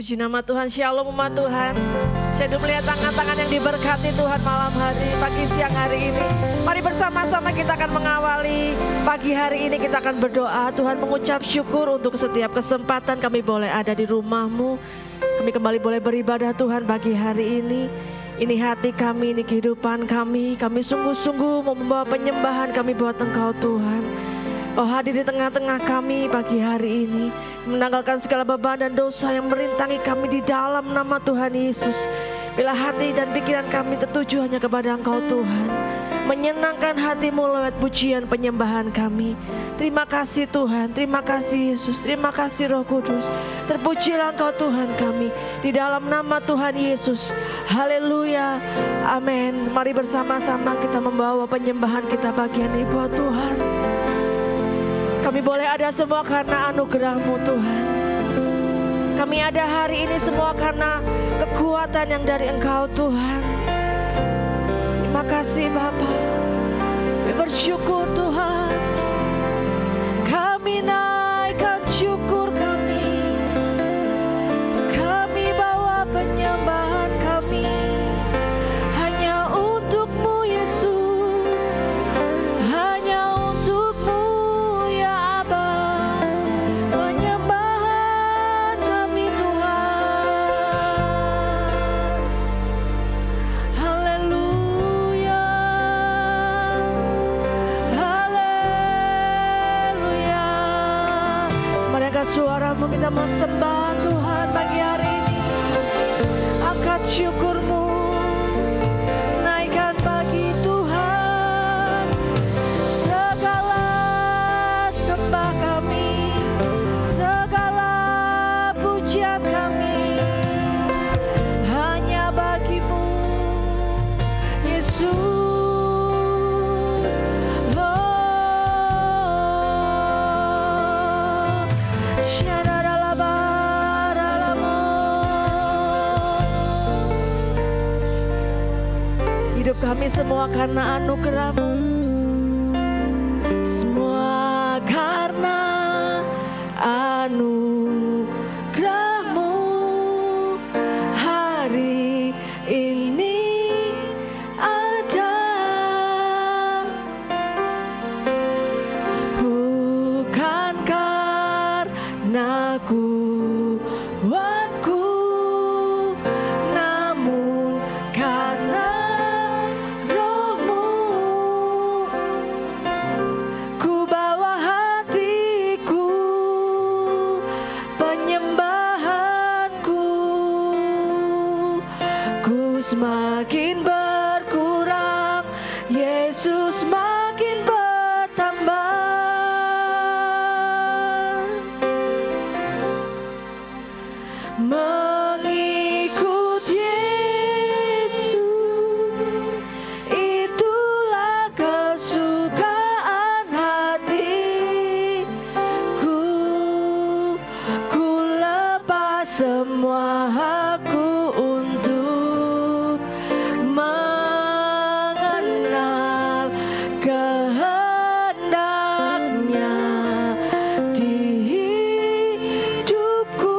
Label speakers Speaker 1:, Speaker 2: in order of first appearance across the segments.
Speaker 1: Puji nama Tuhan, shalom umat Tuhan. Saya melihat tangan-tangan yang diberkati Tuhan malam hari, pagi siang hari ini. Mari bersama-sama kita akan mengawali pagi hari ini, kita akan berdoa. Tuhan mengucap syukur untuk setiap kesempatan kami boleh ada di rumah-Mu. Kami kembali boleh beribadah Tuhan pagi hari ini. Ini hati kami, ini kehidupan kami. Kami sungguh-sungguh mau membawa penyembahan kami buat Engkau Tuhan. Kau hadir di tengah-tengah kami pagi hari ini, menanggalkan segala beban dan dosa yang merintangi kami di dalam nama Tuhan Yesus. Bila hati dan pikiran kami tertuju hanya kepada Engkau Tuhan, menyenangkan hati-Mu lewat pujian penyembahan kami. Terima kasih Tuhan, terima kasih Yesus, terima kasih Roh Kudus. Terpujilah Engkau Tuhan kami, di dalam nama Tuhan Yesus. Haleluya, amin. Mari bersama-sama kita membawa penyembahan kita pagi ini buat Tuhan. Kami boleh ada semua karena anugerah-Mu Tuhan. Kami ada hari ini semua karena kekuatan yang dari Engkau Tuhan. Terima kasih Bapa. Kami bersyukur Tuhan. Kami naikkan syukur kami. Kami bawa penyembahan kami hanya untuk-Mu Yesus. Hanya untuk-Mu ya Aba. Penyembahan kami Tuhan. Haleluya. Haleluya. Mari angkat suara-Mu, kita mau sembah Tuhan pagi hari ini. Angkat syukur-Mu, naikkan bagi Tuhan segala sembah kami, segala pujian kami hanya bagi-Mu Yesus. Hidup kami semua karena anugerah-Mu, semua karena anugerah-Mu. Hari ini ada, bukan karena kuatku, namun karena Roh-Mu. Ku bawa hatiku, penyembahanku. Ku semakin berkurang, Yesus makin bertambah. Mengikut Yesus, itulah kesukaan hatiku. Ku lepas semua hakku untuk mengenal kehendaknya di hidupku.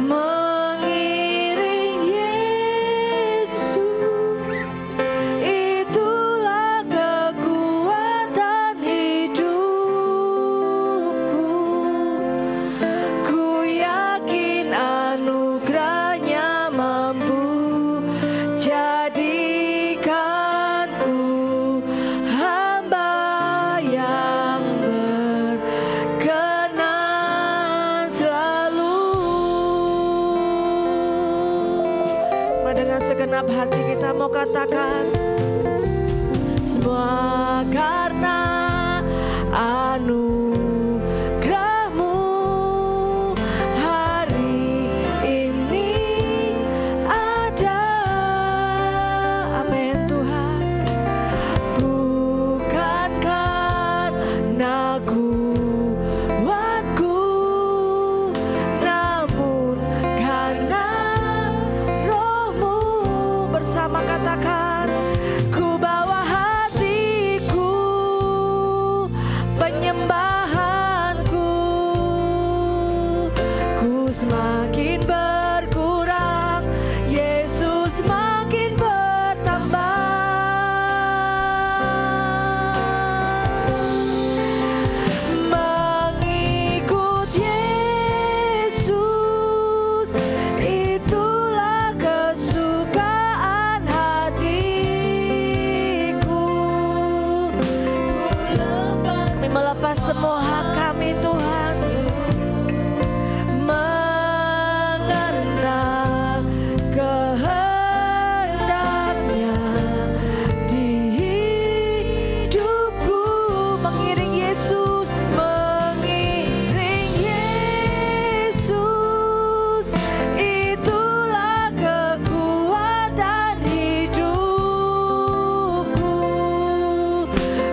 Speaker 1: Mengiring Yesus, itulah kekuatan hidupku. Ku yakin anugerah-Nya mampu jadikanku hamba yang berkenan selalu. Dengan segenap hati kita mau katakan, semua karena anugerah-Mu. Hari ini ada, amin Tuhan. Bukan karena kuatku, namun karena Roh-Mu. Bersama katakan, ku bawa hatiku, semakin berkurang, Yesus makin bertambah. Mengikut Yesus, itulah kesukaan hatiku. Kami melepas semua hak kami, Tuhan, mengenal kehendaknya di hidupku. Mengiring Yesus, mengiring Yesus, itulah kekuatan hidupku.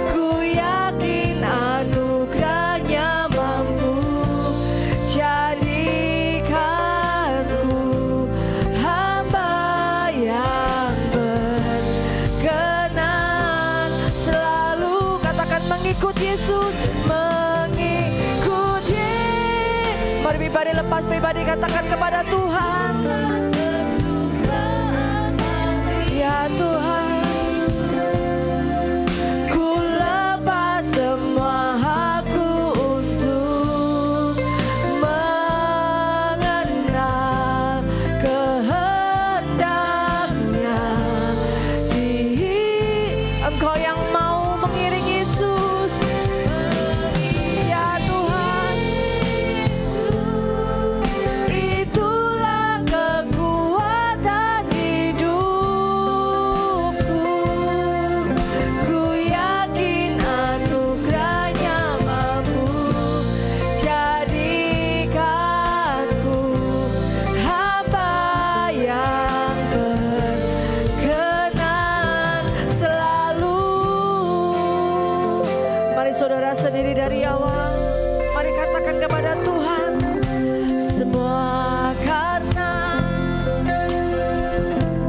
Speaker 1: Ku yakin anugerahnya mampu jadikanku hamba yang berkenan selalu. Katakan mengikut Yesus, mengikut Yesus. Mari pribadi, lepas pribadi, katakan kepada Tuhan, ya Tuhan, ku lepas semua hakku untuk mengenal kehendaknya. Engkau yang mau mengiring Yesus, ya Tuhan, itulah kekuatan hidupku. Ku yakin anugerahnya mampu jadikanku hamba yang berkenan selalu. Mari saudara sendiri dari awal, mari katakan kepada Tuhan, semua karena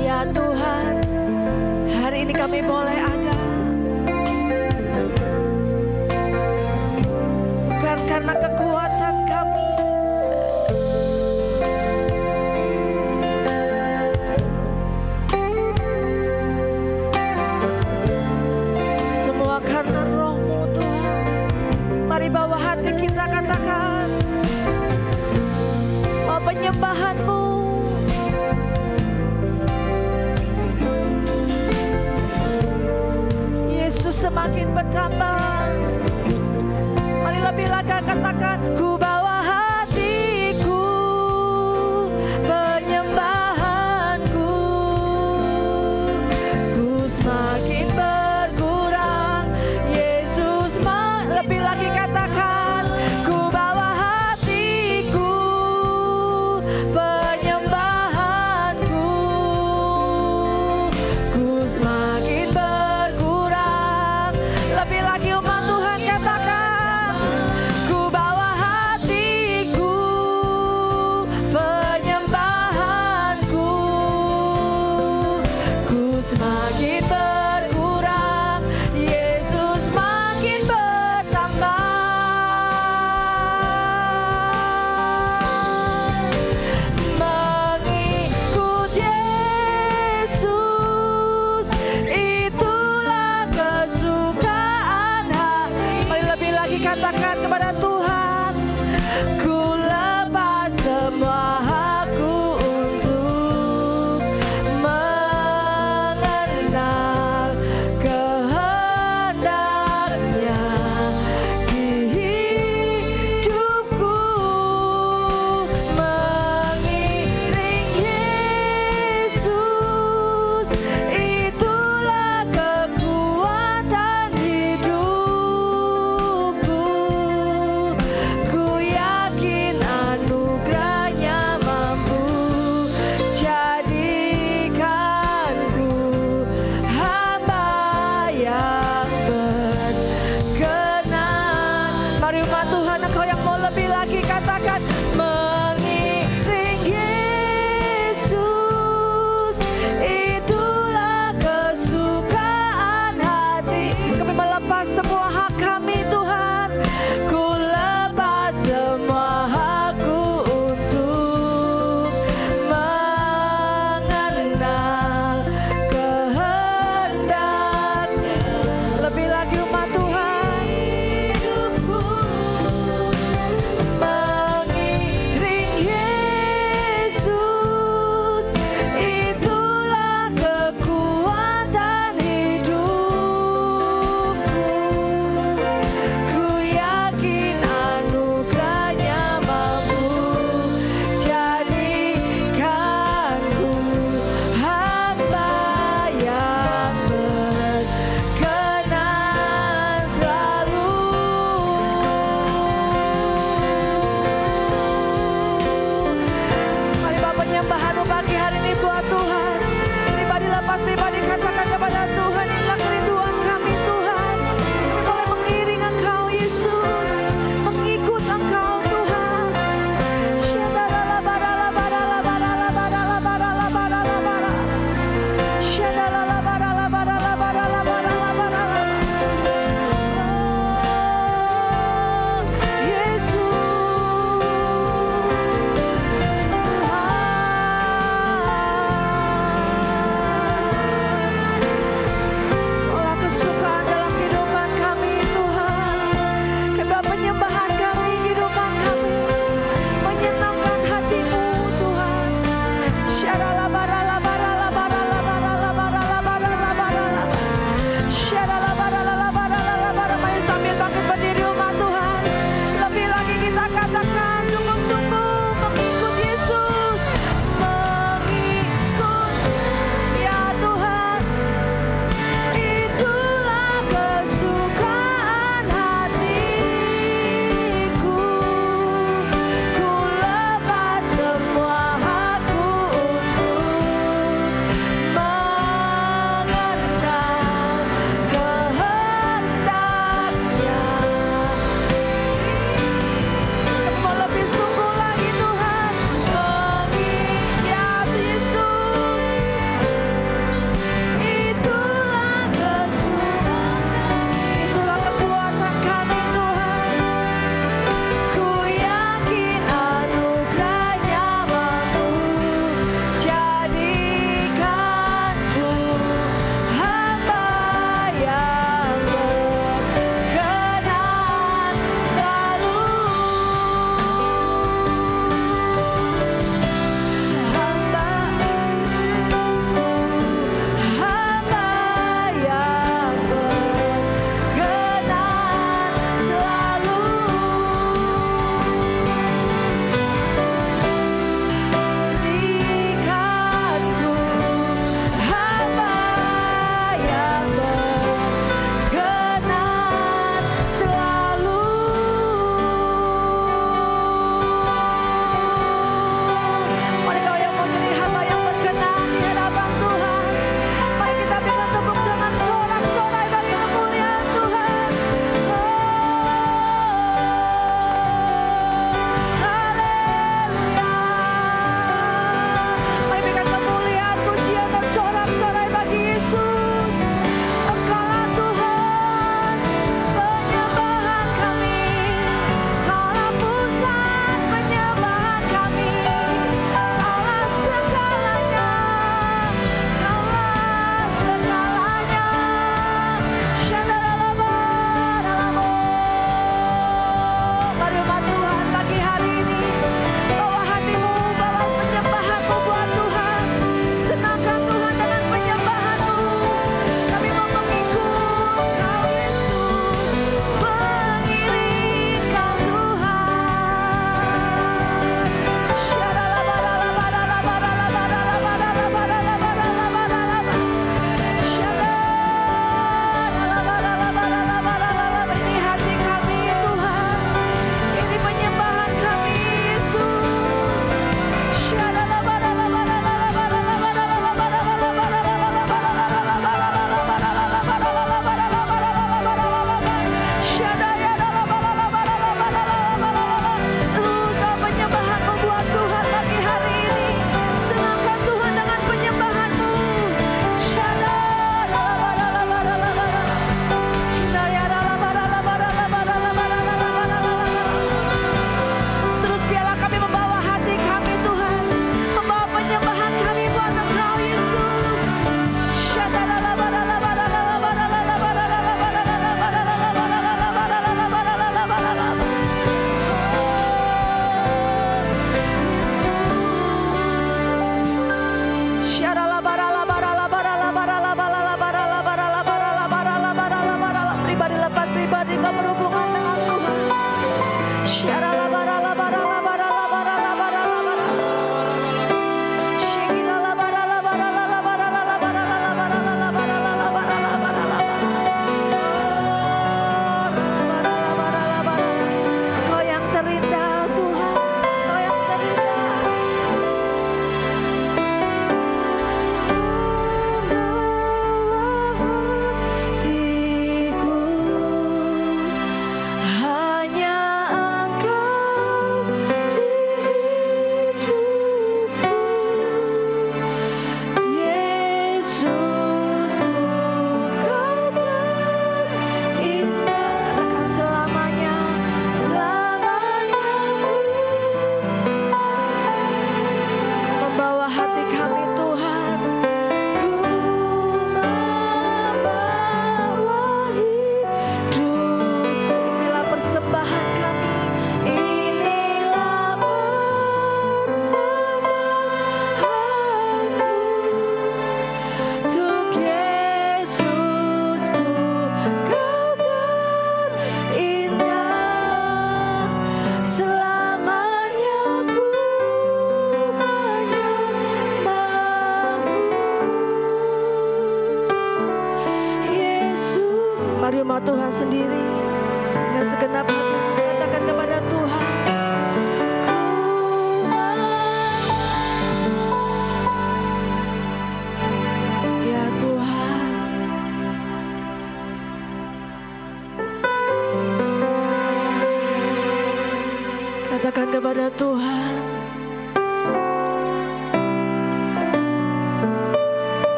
Speaker 1: ya Tuhan, hari ini kami boleh ada, bukan karena kekuatan kami, semua karena Roh-Mu Tuhan. Mari bawa hati kita, katakan, oh penyembahan-Mu, Yesus semakin bertambah. Mari lebih lagi katakan, ku bawa hatiku, penyembahanku, ku semakin berkurang, Yesus lebih lagi katakan, ku bawa hatiku, penyembahanku, ku semakin berkurang. Lebih lagi umat Tuhan katakan, ku bawa hatiku, penyembahanku, ku semakin berkurang, Yesus makin bertambah. Mengikut Yesus, itulah kesukaan hati. Mari lebih lagi katakan kepada Tuhan, ku lepas semua hakku untuk mengenal kehendaknya di hidupku. Mengiring Yesus, itulah kekuatan hidupku. Ku yakin anugerahnya buat Tuhan. Pribadi lepas pribadi katakan kepada Tuhan, inilah kerinduan kami Tuhan. Kami boleh mengiring Engkau Yesus, mengikut Engkau Tuhan. Yesus Tuhan.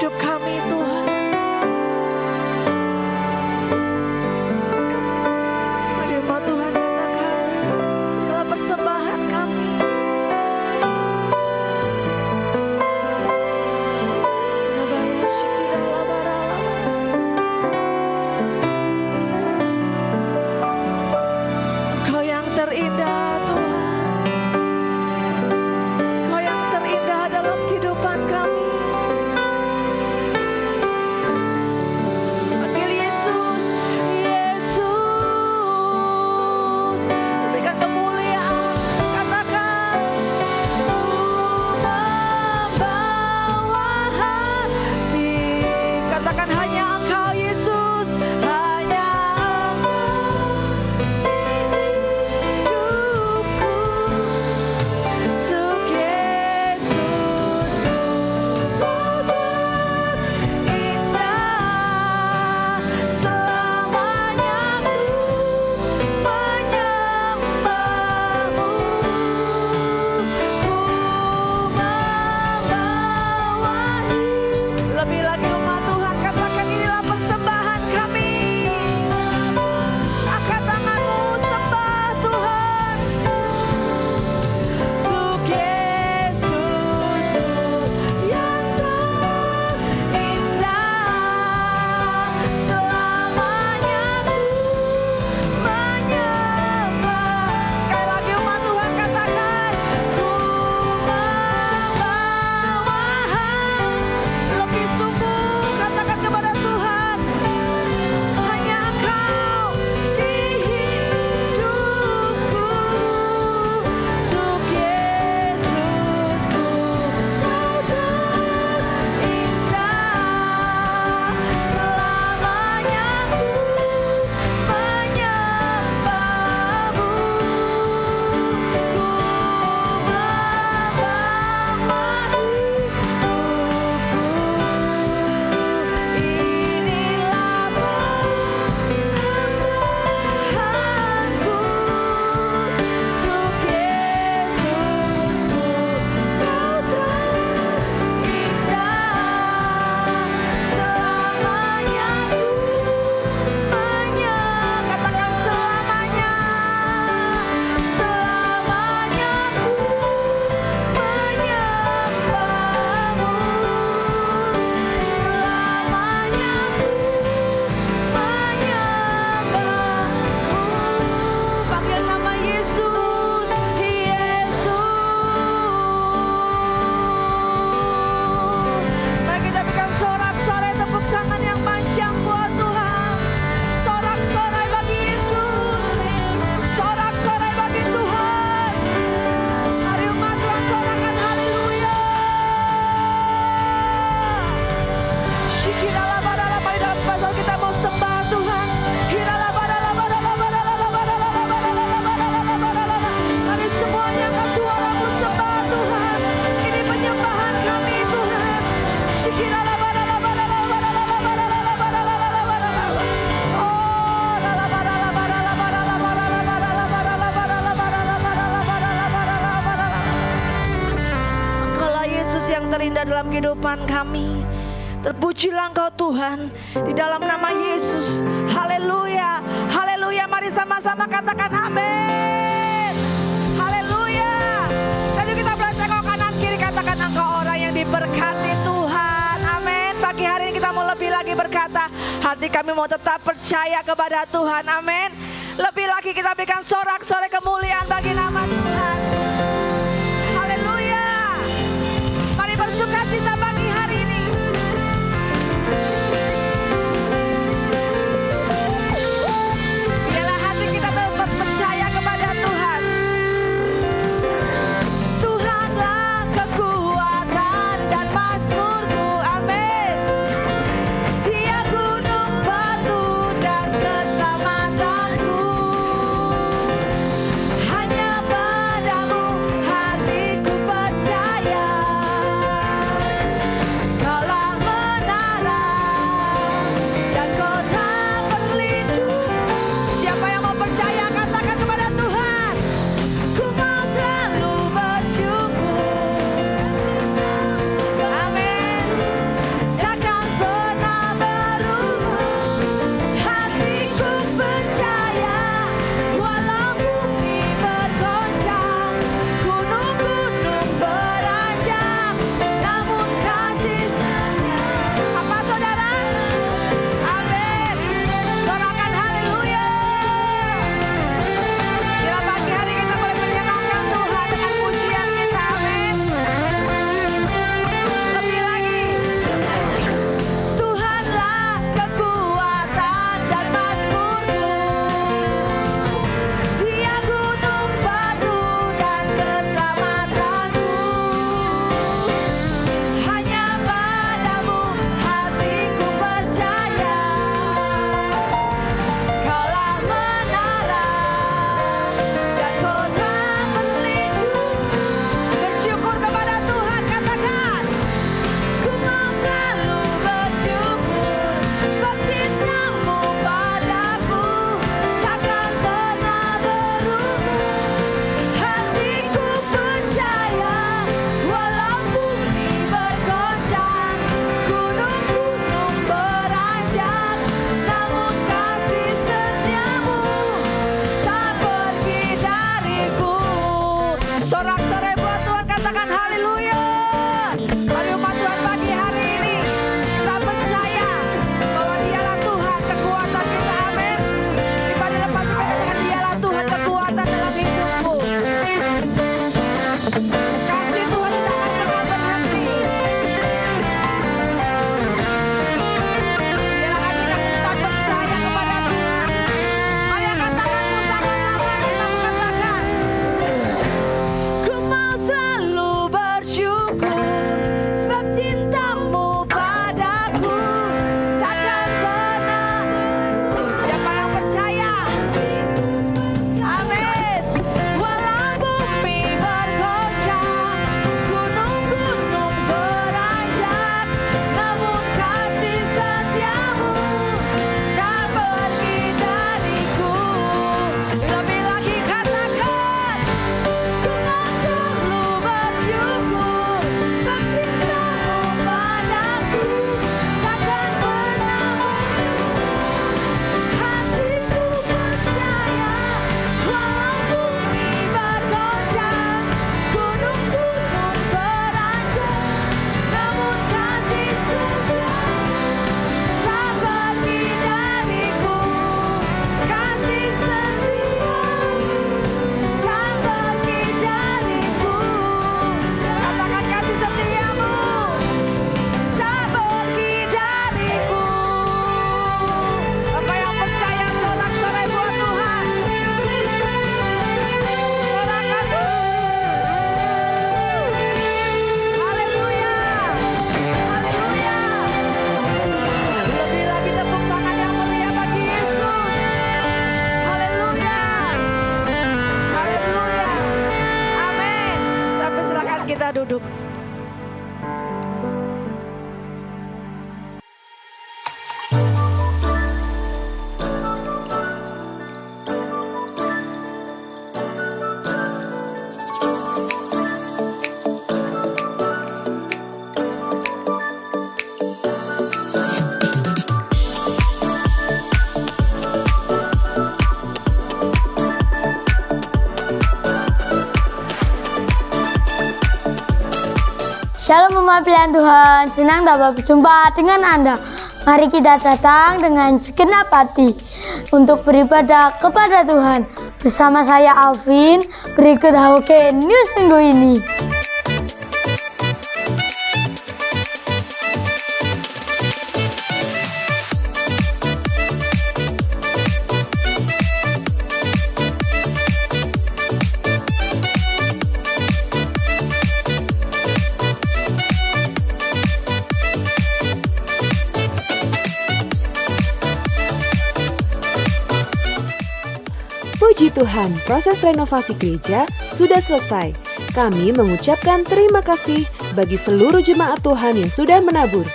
Speaker 1: hidup kami Tuhan. Mari umat Tuhan katakan, inilah persembahan kami. Engkau yang terindah Tuhan, Engkau yang terindah dalam kehidupan kami. Panggil Yesus, Yesus, berikan kemuliaan. Katakan, ku membawa hati. Katakan hanya Engkau Yesus, hanya untuk Yesus indah selamanya ku menyembahmu, ku membawa lebih lagi umat Tuhan katakan inilah persembahan kami. Angkat tanganmu sembah Tuhan untuk Yesus yang terindah selamanya ku menyembah. Sekali lagi umat Tuhan katakan, ku membawa lebih sungguh. Katakan kepada Tuhan, hanya Engkau di hidupku, untuk Yesusku Kau terindah selamanya ku menyembahmu, ku membawa hidupku. Inilah persembahanku untuk Yesusku, Kau terindah selamanya ku katakan selamanya, selamanya ku menyembahmu, selamanya ku menyembahmu. Panggil nama Yesus, Yesus. Mari kita berikan sorak-sorai tepuk tangan yang panjang buat Tuhan. Sorak-sorai bagi Yesus, sorak-sorai bagi Tuhan. Mari umat Tuhan sorakan haleluya. Shikirala barala, mari dalam pasal kita mau sembah Tuhan. Hirala barala barala barala barala barala barala barala. Mari semuanya angkat suaramu sembah Tuhan. Ini penyembahan kami Tuhan. Shikirala barala barala barala barala barala barala. Oh, rala barala barala barala barala barala barala barala barala barala barala barala. Engkaulah Yesus yang terindah dalam kehidupan kami. Terpujilah Engkau Tuhan di dalam nama Yesus. Haleluya, haleluya. Mari sama-sama katakan amin. Haleluya. Sambil kita boleh tengok kanan kiri, katakan engkau orang yang diberkati Tuhan. Amin. Pagi hari ini kita mau lebih lagi berkata, hati kami mau tetap percaya kepada Tuhan. Amin. Lebih lagi kita berikan sorak-sorai kemuliaan bagi nama Tuhan. Haleluya. Mari bersukacita pagi hari ini. Biarlah hati kita tetap percaya kepada Tuhan. Tuhanlah kekuatan dan mazmurku, amin. Dia gunung batu dan keselamatanku. Hanya padamu
Speaker 2: Shalom umat pilihan Tuhan, senang dapat berjumpa dengan Anda. Mari kita datang dengan segenap hati untuk beribadah kepada Tuhan. Bersama saya Alvin, berikut HOG News minggu ini.
Speaker 3: Puji Tuhan, proses renovasi gereja sudah selesai. Kami mengucapkan terima kasih bagi seluruh jemaat Tuhan yang sudah menabur.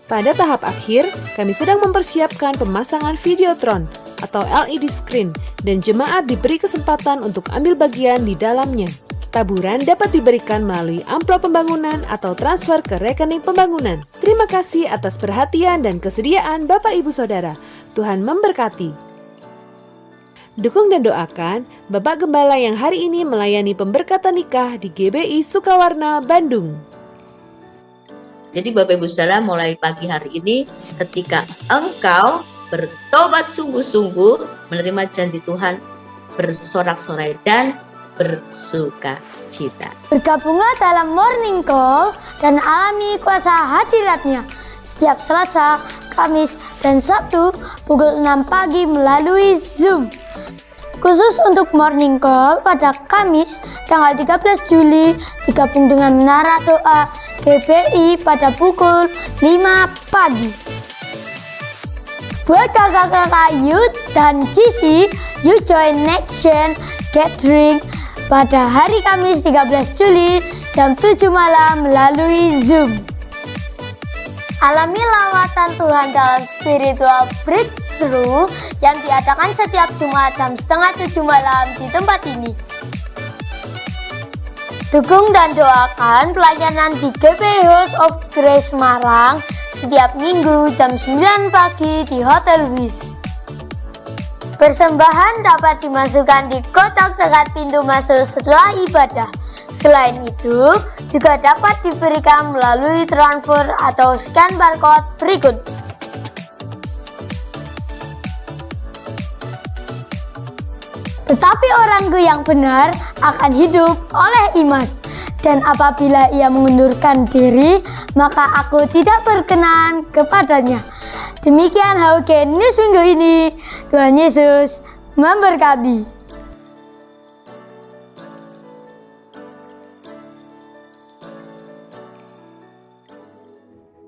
Speaker 3: Pada tahap akhir, kami sedang mempersiapkan pemasangan videotron atau LED screen dan jemaat diberi kesempatan untuk ambil bagian di dalamnya. Taburan dapat diberikan melalui amplop pembangunan atau transfer ke rekening pembangunan. Terima kasih atas perhatian dan kesediaan Bapak Ibu Saudara. Tuhan memberkati. Dukung dan doakan Bapak Gembala yang hari ini melayani pemberkatan nikah di GBI Sukawarna, Bandung.
Speaker 4: Jadi Bapak Ibu Saudara, mulai pagi hari ini ketika engkau bertobat sungguh-sungguh, menerima janji Tuhan, bersorak-sorai dan bersuka cita.
Speaker 2: Bergabunglah dalam morning call dan alami kuasa hadiratnya setiap Selasa, Kamis, dan Sabtu pukul 6 pagi melalui Zoom. Khusus untuk morning call pada Kamis tanggal 13 Juli digabung dengan Menara Doa GBI pada pukul 5 pagi. Buat kakak-kakak Youth dan GC, you join Next Gen Gathering pada hari Kamis 13 Juli jam 7 malam melalui Zoom. Alami lawatan Tuhan dalam spiritual breakthrough yang diadakan setiap Jumat jam 6:30 malam di tempat ini. Dukung dan doakan pelayanan di GBI House of Grace Semarang setiap minggu jam 9 pagi di Hotel Wis. Persembahan dapat dimasukkan di kotak dekat pintu masuk setelah ibadah. Selain itu, juga dapat diberikan melalui transfer atau scan barcode berikut. Tetapi orangku yang benar akan hidup oleh iman. Dan apabila ia mengundurkan diri, maka aku tidak berkenan kepadanya. Demikian HOG News minggu ini. Tuhan Yesus memberkati.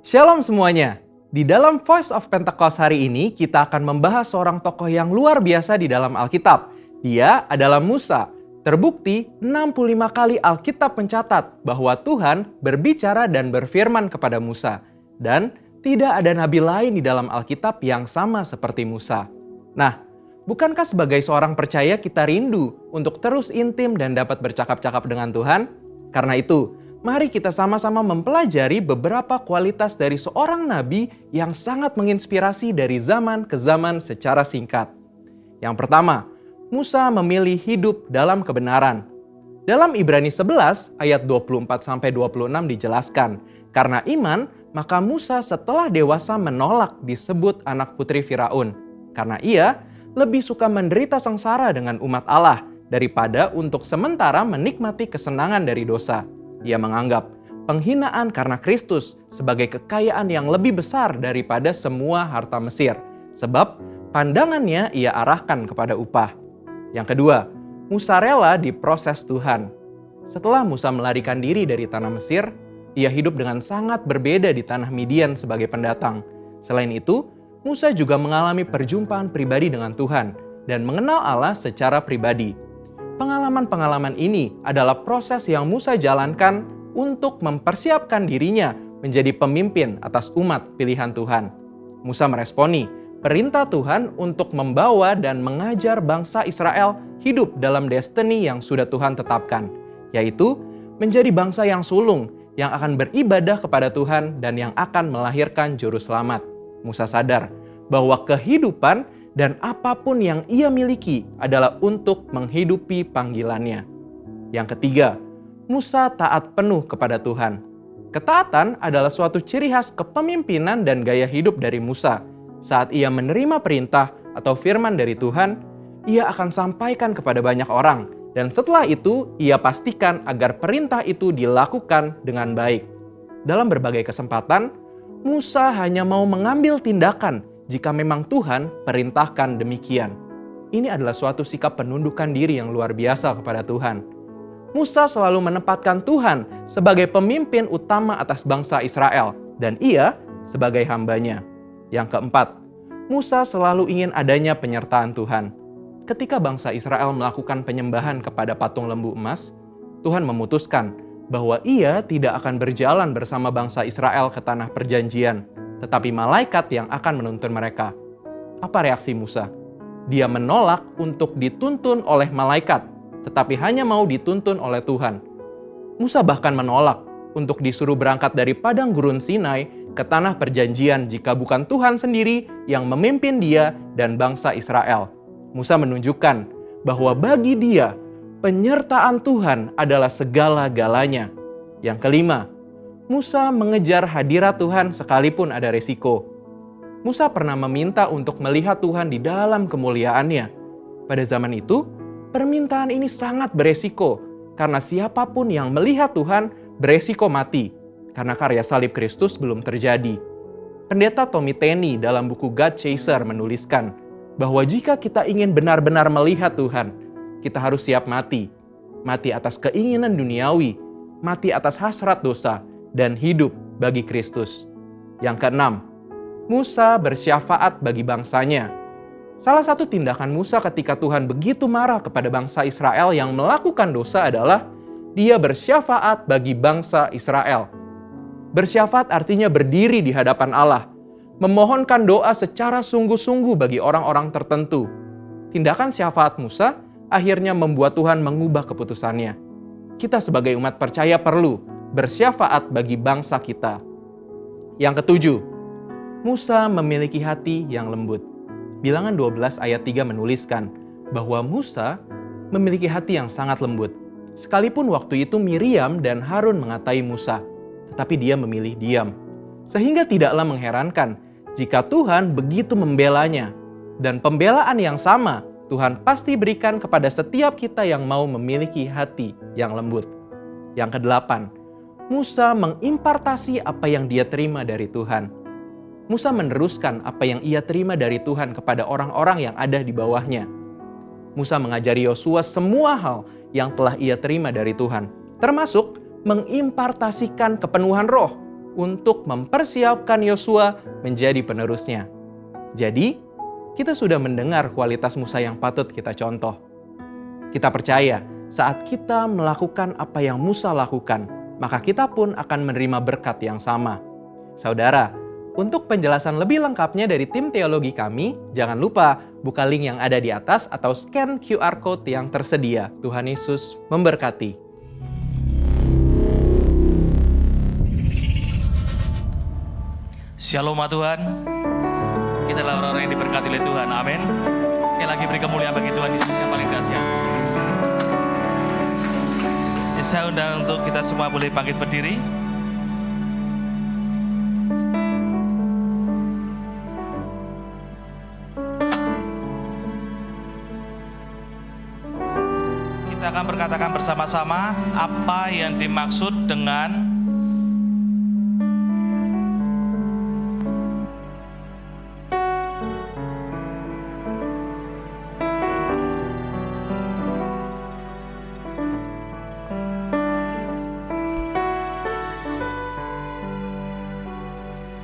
Speaker 5: Shalom semuanya. Di dalam Voice of Pentecost hari ini, kita akan membahas seorang tokoh yang luar biasa di dalam Alkitab. Dia adalah Musa. Terbukti 65 kali Alkitab mencatat bahwa Tuhan berbicara dan berfirman kepada Musa. Dan tidak ada nabi lain di dalam Alkitab yang sama seperti Musa. Nah, bukankah sebagai seorang percaya kita rindu untuk terus intim dan dapat bercakap-cakap dengan Tuhan? Karena itu, mari kita sama-sama mempelajari beberapa kualitas dari seorang nabi yang sangat menginspirasi dari zaman ke zaman secara singkat. Yang pertama, Musa memilih hidup dalam kebenaran. Dalam Ibrani 11 ayat 24-26 dijelaskan, karena iman, maka Musa setelah dewasa menolak disebut anak putri Firaun. Karena ia lebih suka menderita sengsara dengan umat Allah daripada untuk sementara menikmati kesenangan dari dosa. Ia menganggap penghinaan karena Kristus sebagai kekayaan yang lebih besar daripada semua harta Mesir. Sebab pandangannya ia arahkan kepada upah. Yang kedua, Musa rela diproses Tuhan. Setelah Musa melarikan diri dari tanah Mesir, ia hidup dengan sangat berbeda di tanah Midian sebagai pendatang. Selain itu, Musa juga mengalami perjumpaan pribadi dengan Tuhan dan mengenal Allah secara pribadi. Pengalaman-pengalaman ini adalah proses yang Musa jalankan untuk mempersiapkan dirinya menjadi pemimpin atas umat pilihan Tuhan. Musa meresponi perintah Tuhan untuk membawa dan mengajar bangsa Israel hidup dalam destiny yang sudah Tuhan tetapkan, yaitu menjadi bangsa yang sulung, yang akan beribadah kepada Tuhan dan yang akan melahirkan juru selamat. Musa sadar bahwa kehidupan dan apapun yang ia miliki adalah untuk menghidupi panggilannya. Yang ketiga, Musa taat penuh kepada Tuhan. Ketaatan adalah suatu ciri khas kepemimpinan dan gaya hidup dari Musa. Saat ia menerima perintah atau firman dari Tuhan, ia akan sampaikan kepada banyak orang. Dan setelah itu, ia pastikan agar perintah itu dilakukan dengan baik. Dalam berbagai kesempatan, Musa hanya mau mengambil tindakan jika memang Tuhan perintahkan demikian. Ini adalah suatu sikap penundukan diri yang luar biasa kepada Tuhan. Musa selalu menempatkan Tuhan sebagai pemimpin utama atas bangsa Israel, dan ia sebagai hambanya. Yang keempat, Musa selalu ingin adanya penyertaan Tuhan. Ketika bangsa Israel melakukan penyembahan kepada patung lembu emas, Tuhan memutuskan bahwa ia tidak akan berjalan bersama bangsa Israel ke tanah perjanjian, tetapi malaikat yang akan menuntun mereka. Apa reaksi Musa? Dia menolak untuk dituntun oleh malaikat, tetapi hanya mau dituntun oleh Tuhan. Musa bahkan menolak untuk disuruh berangkat dari padang gurun Sinai ke tanah perjanjian jika bukan Tuhan sendiri yang memimpin dia dan bangsa Israel. Musa menunjukkan bahwa bagi dia, penyertaan Tuhan adalah segala-galanya. Yang kelima, Musa mengejar hadirat Tuhan sekalipun ada resiko. Musa pernah meminta untuk melihat Tuhan di dalam kemuliaannya. Pada zaman itu, permintaan ini sangat beresiko, karena siapapun yang melihat Tuhan beresiko mati, karena karya salib Kristus belum terjadi. Pendeta Tommy Tenney dalam buku God Chaser menuliskan bahwa jika kita ingin benar-benar melihat Tuhan, kita harus siap mati. Mati atas keinginan duniawi, mati atas hasrat dosa, dan hidup bagi Kristus. Yang keenam, Musa bersyafaat bagi bangsanya. Salah satu tindakan Musa ketika Tuhan begitu marah kepada bangsa Israel yang melakukan dosa adalah dia bersyafaat bagi bangsa Israel. Bersyafaat artinya berdiri di hadapan Allah, memohonkan doa secara sungguh-sungguh bagi orang-orang tertentu. Tindakan syafaat Musa akhirnya membuat Tuhan mengubah keputusannya. Kita sebagai umat percaya perlu bersyafaat bagi bangsa kita. Yang ketujuh, Musa memiliki hati yang lembut. Bilangan 12 ayat 3 menuliskan bahwa Musa memiliki hati yang sangat lembut. Sekalipun waktu itu Miriam dan Harun mengatai Musa, tetapi dia memilih diam. Sehingga tidaklah mengherankan jika Tuhan begitu membelanya. Dan pembelaan yang sama Tuhan pasti berikan kepada setiap kita yang mau memiliki hati yang lembut. Yang kedelapan, Musa mengimpartasi apa yang dia terima dari Tuhan. Musa meneruskan apa yang ia terima dari Tuhan kepada orang-orang yang ada di bawahnya. Musa mengajari Yosua semua hal yang telah ia terima dari Tuhan, termasuk mengimpartasikan kepenuhan roh untuk mempersiapkan Yosua menjadi penerusnya. Jadi, kita sudah mendengar kualitas Musa yang patut kita contoh. Kita percaya saat kita melakukan apa yang Musa lakukan, maka kita pun akan menerima berkat yang sama. Saudara, untuk penjelasan lebih lengkapnya dari tim teologi kami, jangan lupa buka link yang ada di atas atau scan QR Code yang tersedia. Tuhan Yesus memberkati.
Speaker 6: Shalom Tuhan, kita adalah orang-orang yang diberkati oleh Tuhan, amin. Sekali lagi beri kemuliaan bagi Tuhan Yesus yang paling dahsyat. Saya undang untuk kita semua boleh bangkit berdiri. Kita akan berkatakan bersama-sama apa yang dimaksud dengan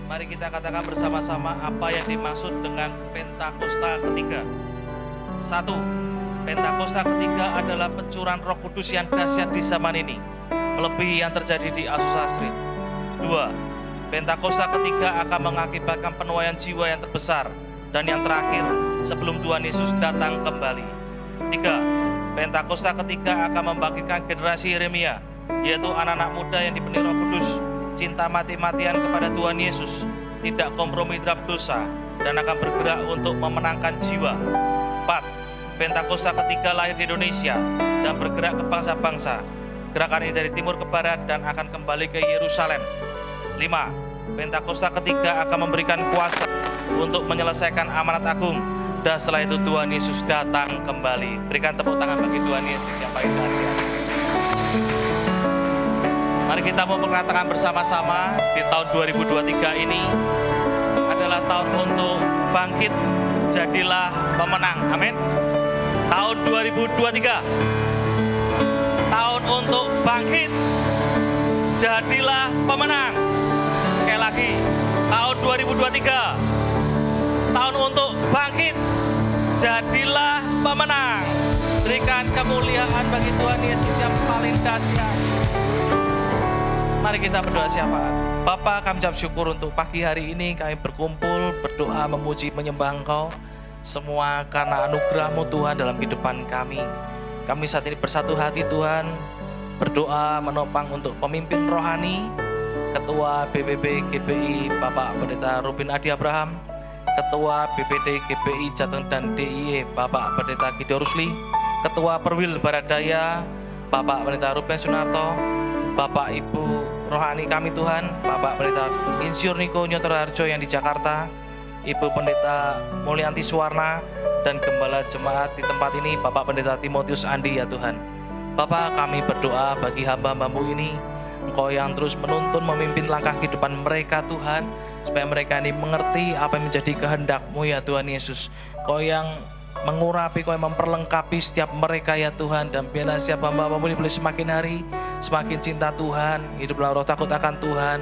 Speaker 6: mari kita katakan bersama-sama apa yang dimaksud dengan Pentakosta ketiga. 1. Pentakosta ketiga adalah pencurahan Roh Kudus yang dahsyat di zaman ini, melebihi yang terjadi di Azusa Street. 2. Pentakosta ketiga akan mengakibatkan penuaian jiwa yang terbesar dan yang terakhir sebelum Tuhan Yesus datang kembali. 3. Pentakosta ketiga akan membangkitkan generasi Yeremia, yaitu anak-anak muda yang dipenuhi Roh Kudus, cinta mati-matian kepada Tuhan Yesus, tidak kompromi terhadap dosa, dan akan bergerak untuk memenangkan jiwa. 4. Pentakosta ketiga lahir di Indonesia dan bergerak ke bangsa-bangsa. Gerakan ini dari timur ke barat dan akan kembali ke Yerusalem. 5. Pentakosta ketiga akan memberikan kuasa untuk menyelesaikan amanat agung. Dan setelah itu Tuhan Yesus datang kembali. Berikan tepuk tangan bagi Tuhan Yesus yang paling dahsyat. Mari kita mau mengatakan bersama-sama di tahun 2023 ini adalah tahun untuk bangkit, jadilah pemenang. Amin. Tahun 2023 tahun untuk bangkit, jadilah pemenang. Sekali lagi, tahun 2023 tahun untuk bangkit, jadilah pemenang. Berikan kemuliaan bagi Tuhan Yesus yang paling dahsyat. Mari kita berdoa syafaat. Bapa, kami ucap syukur untuk pagi hari ini kami berkumpul, berdoa, memuji, menyembah Engkau. Semua karena anugerah-Mu Tuhan dalam kehidupan kami. Kami saat ini bersatu hati Tuhan, berdoa menopang untuk pemimpin rohani, Ketua BPB GBI Bapak Pendeta Rubin Adi Abraham, Ketua BPD GBI Jateng dan DIY Bapak Pendeta Gideon Rusli, Ketua Perwil Baradaya Bapak Pendeta Ruben Sunarto, Bapak Ibu rohani kami Tuhan, Bapak Pendeta Insinyur Niko Nyoto Harjo yang di Jakarta, Ibu Pendeta Mulyanti Suwarna, dan Gembala Jemaat di tempat ini Bapak Pendeta Timotius Andi ya Tuhan. Bapak, kami berdoa bagi hamba-Hamba-Mu ini, Engkau yang terus menuntun memimpin langkah kehidupan mereka Tuhan, supaya mereka ini mengerti apa yang menjadi kehendak-Mu ya Tuhan Yesus. Engkau yang mengurapi, Engkau yang memperlengkapi setiap mereka ya Tuhan, dan biarlah setiap hamba-Hamba-Mu ini boleh semakin hari semakin cinta Tuhan, hidup dalam roh takut akan Tuhan.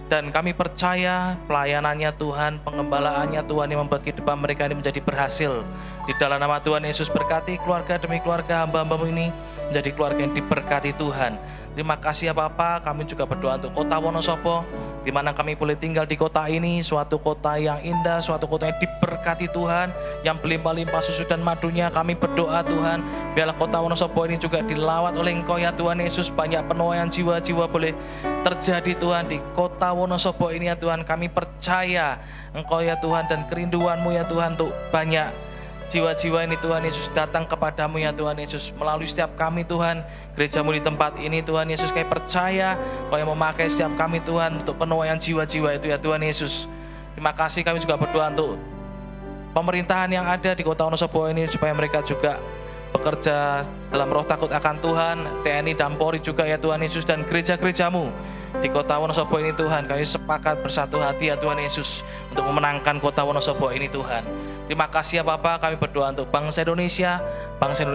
Speaker 6: Dan kami percaya pelayanannya Tuhan, pengembalaannya Tuhan yang membuat kehidupan mereka ini menjadi berhasil. Di dalam nama Tuhan Yesus, berkati keluarga demi keluarga hamba-Hamba-Mu ini menjadi keluarga yang diberkati Tuhan. Terima kasih ya Bapa. Kami juga berdoa untuk kota Wonosobo, di mana kami boleh tinggal di kota ini, suatu kota yang indah, suatu kota yang diberkati Tuhan, yang berlimpah-limpah susu dan madunya. Kami berdoa Tuhan, biarlah kota Wonosobo ini juga dilawat oleh Engkau ya Tuhan Yesus. Banyak penuaian jiwa-jiwa boleh terjadi Tuhan di kota Wonosobo ini ya Tuhan. Kami percaya Engkau ya Tuhan, dan kerinduan-Mu ya Tuhan untuk banyak jiwa-jiwa ini Tuhan Yesus datang kepadamu ya Tuhan Yesus. Melalui setiap kami Tuhan, gereja-Mu di tempat ini Tuhan Yesus, kami percaya Kau yang memakai setiap kami Tuhan untuk penuaian jiwa-jiwa itu ya Tuhan Yesus. Terima kasih. Kami juga berdoa untuk pemerintahan yang ada di kota Wonosobo ini, supaya mereka juga bekerja dalam roh takut akan Tuhan, TNI dan Polri juga ya Tuhan Yesus, dan gereja-gereja-Mu di kota Wonosobo ini Tuhan. Kami sepakat bersatu hati ya Tuhan Yesus untuk memenangkan kota Wonosobo ini Tuhan. Terima kasih ya Bapa. Kami berdoa untuk bangsa Indonesia, bangsa yang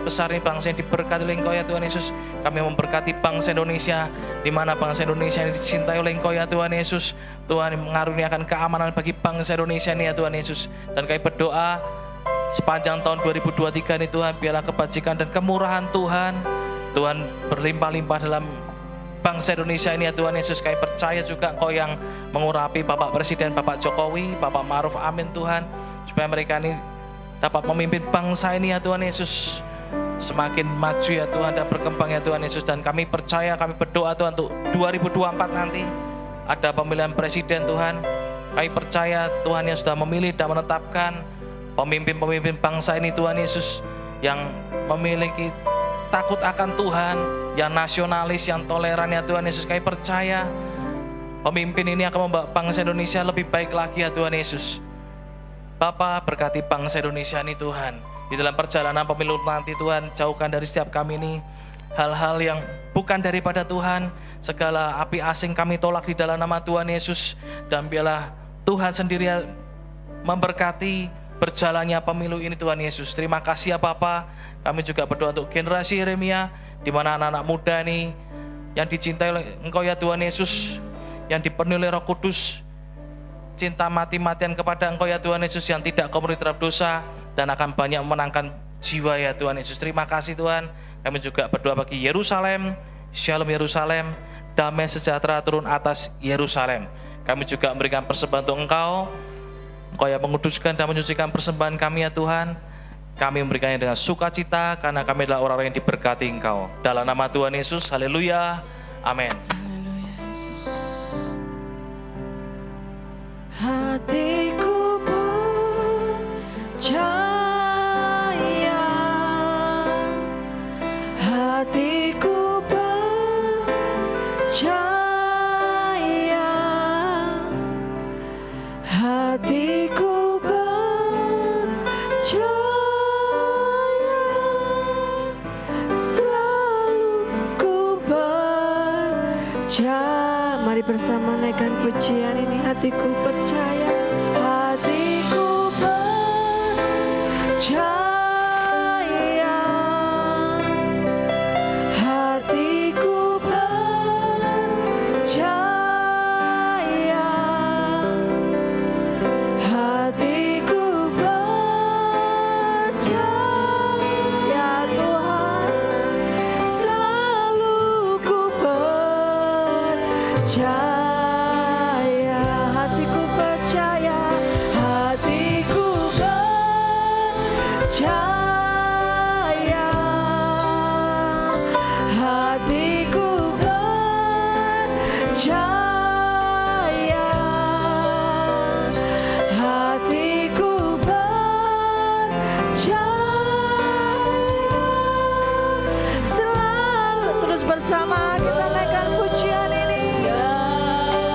Speaker 6: besar ini, bangsa yang diberkati oleh Engkau ya Tuhan Yesus. Kami memberkati bangsa Indonesia, di mana bangsa Indonesia ini dicintai oleh Engkau ya Tuhan Yesus. Tuhan mengaruniakan keamanan bagi bangsa Indonesia ini ya Tuhan Yesus. Dan kami berdoa sepanjang tahun 2023 ini Tuhan, biarlah kebajikan dan kemurahan Tuhan berlimpah-limpah dalam bangsa Indonesia ini ya Tuhan Yesus. Kami percaya juga Engkau yang mengurapi Bapak Presiden, Bapak Jokowi, Bapak Ma'ruf Amin Tuhan, supaya mereka ini dapat memimpin bangsa ini ya Tuhan Yesus semakin maju ya Tuhan, dan berkembang ya Tuhan Yesus. Dan kami percaya, kami berdoa Tuhan untuk 2024 nanti ada pemilihan presiden Tuhan. Kami percaya Tuhan yang sudah memilih dan menetapkan pemimpin-pemimpin bangsa ini Tuhan Yesus, yang memiliki takut akan Tuhan, yang nasionalis, yang toleran ya Tuhan Yesus. Kami percaya pemimpin ini akan membawa bangsa Indonesia lebih baik lagi ya Tuhan Yesus. Bapa, berkati bangsa Indonesia ini Tuhan. Di dalam perjalanan pemilu nanti Tuhan, jauhkan dari setiap kami ini hal-hal yang bukan daripada Tuhan. Segala api asing kami tolak di dalam nama Tuhan Yesus. Dan biarlah Tuhan sendiri memberkati berjalannya pemilu ini Tuhan Yesus. Terima kasih ya Bapa. Kami juga berdoa untuk generasi Yeremia, di mana anak-anak muda ini yang dicintai oleh Engkau ya Tuhan Yesus, yang dipenuhi oleh Roh Kudus, cinta mati-matian kepada Engkau ya Tuhan Yesus, yang tidak kembali terhadap dosa dan akan banyak memenangkan jiwa ya Tuhan Yesus. Terima kasih Tuhan. Kami juga berdoa bagi Yerusalem, Shalom Yerusalem, damai sejahtera turun atas Yerusalem. Kami juga memberikan persembahan untuk Engkau yang menguduskan dan menyucikan persembahan kami ya Tuhan. Kami memberikannya dengan sukacita, karena kami adalah orang-orang yang diberkati Engkau. Dalam nama Tuhan Yesus, haleluya, amin.
Speaker 1: Hatiku percaya, hatiku hatiku percaya, selalu ku percaya. Mari bersama naikkan pujian ini, hatiku percaya, hatiku percaya. Hatiku percaya, hatiku percaya, Tuhan, selalu ku percaya. Hatiku percaya, hatiku percaya. Hatiku percaya, hatiku percaya, selalu. Terus bersama kita naikkan pujian ini.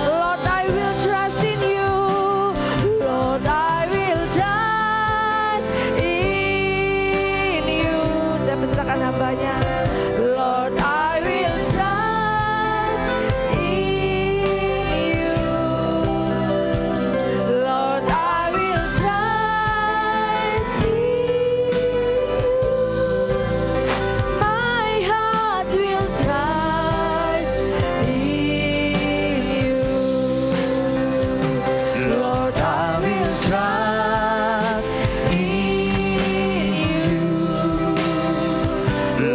Speaker 1: Lord, I will trust in you. Lord, I will trust in you. Saya persilakan hambanya. Lord, I will trust in you. Lord, I will trust in you. My heart will trust in you. Lord, I will trust in you.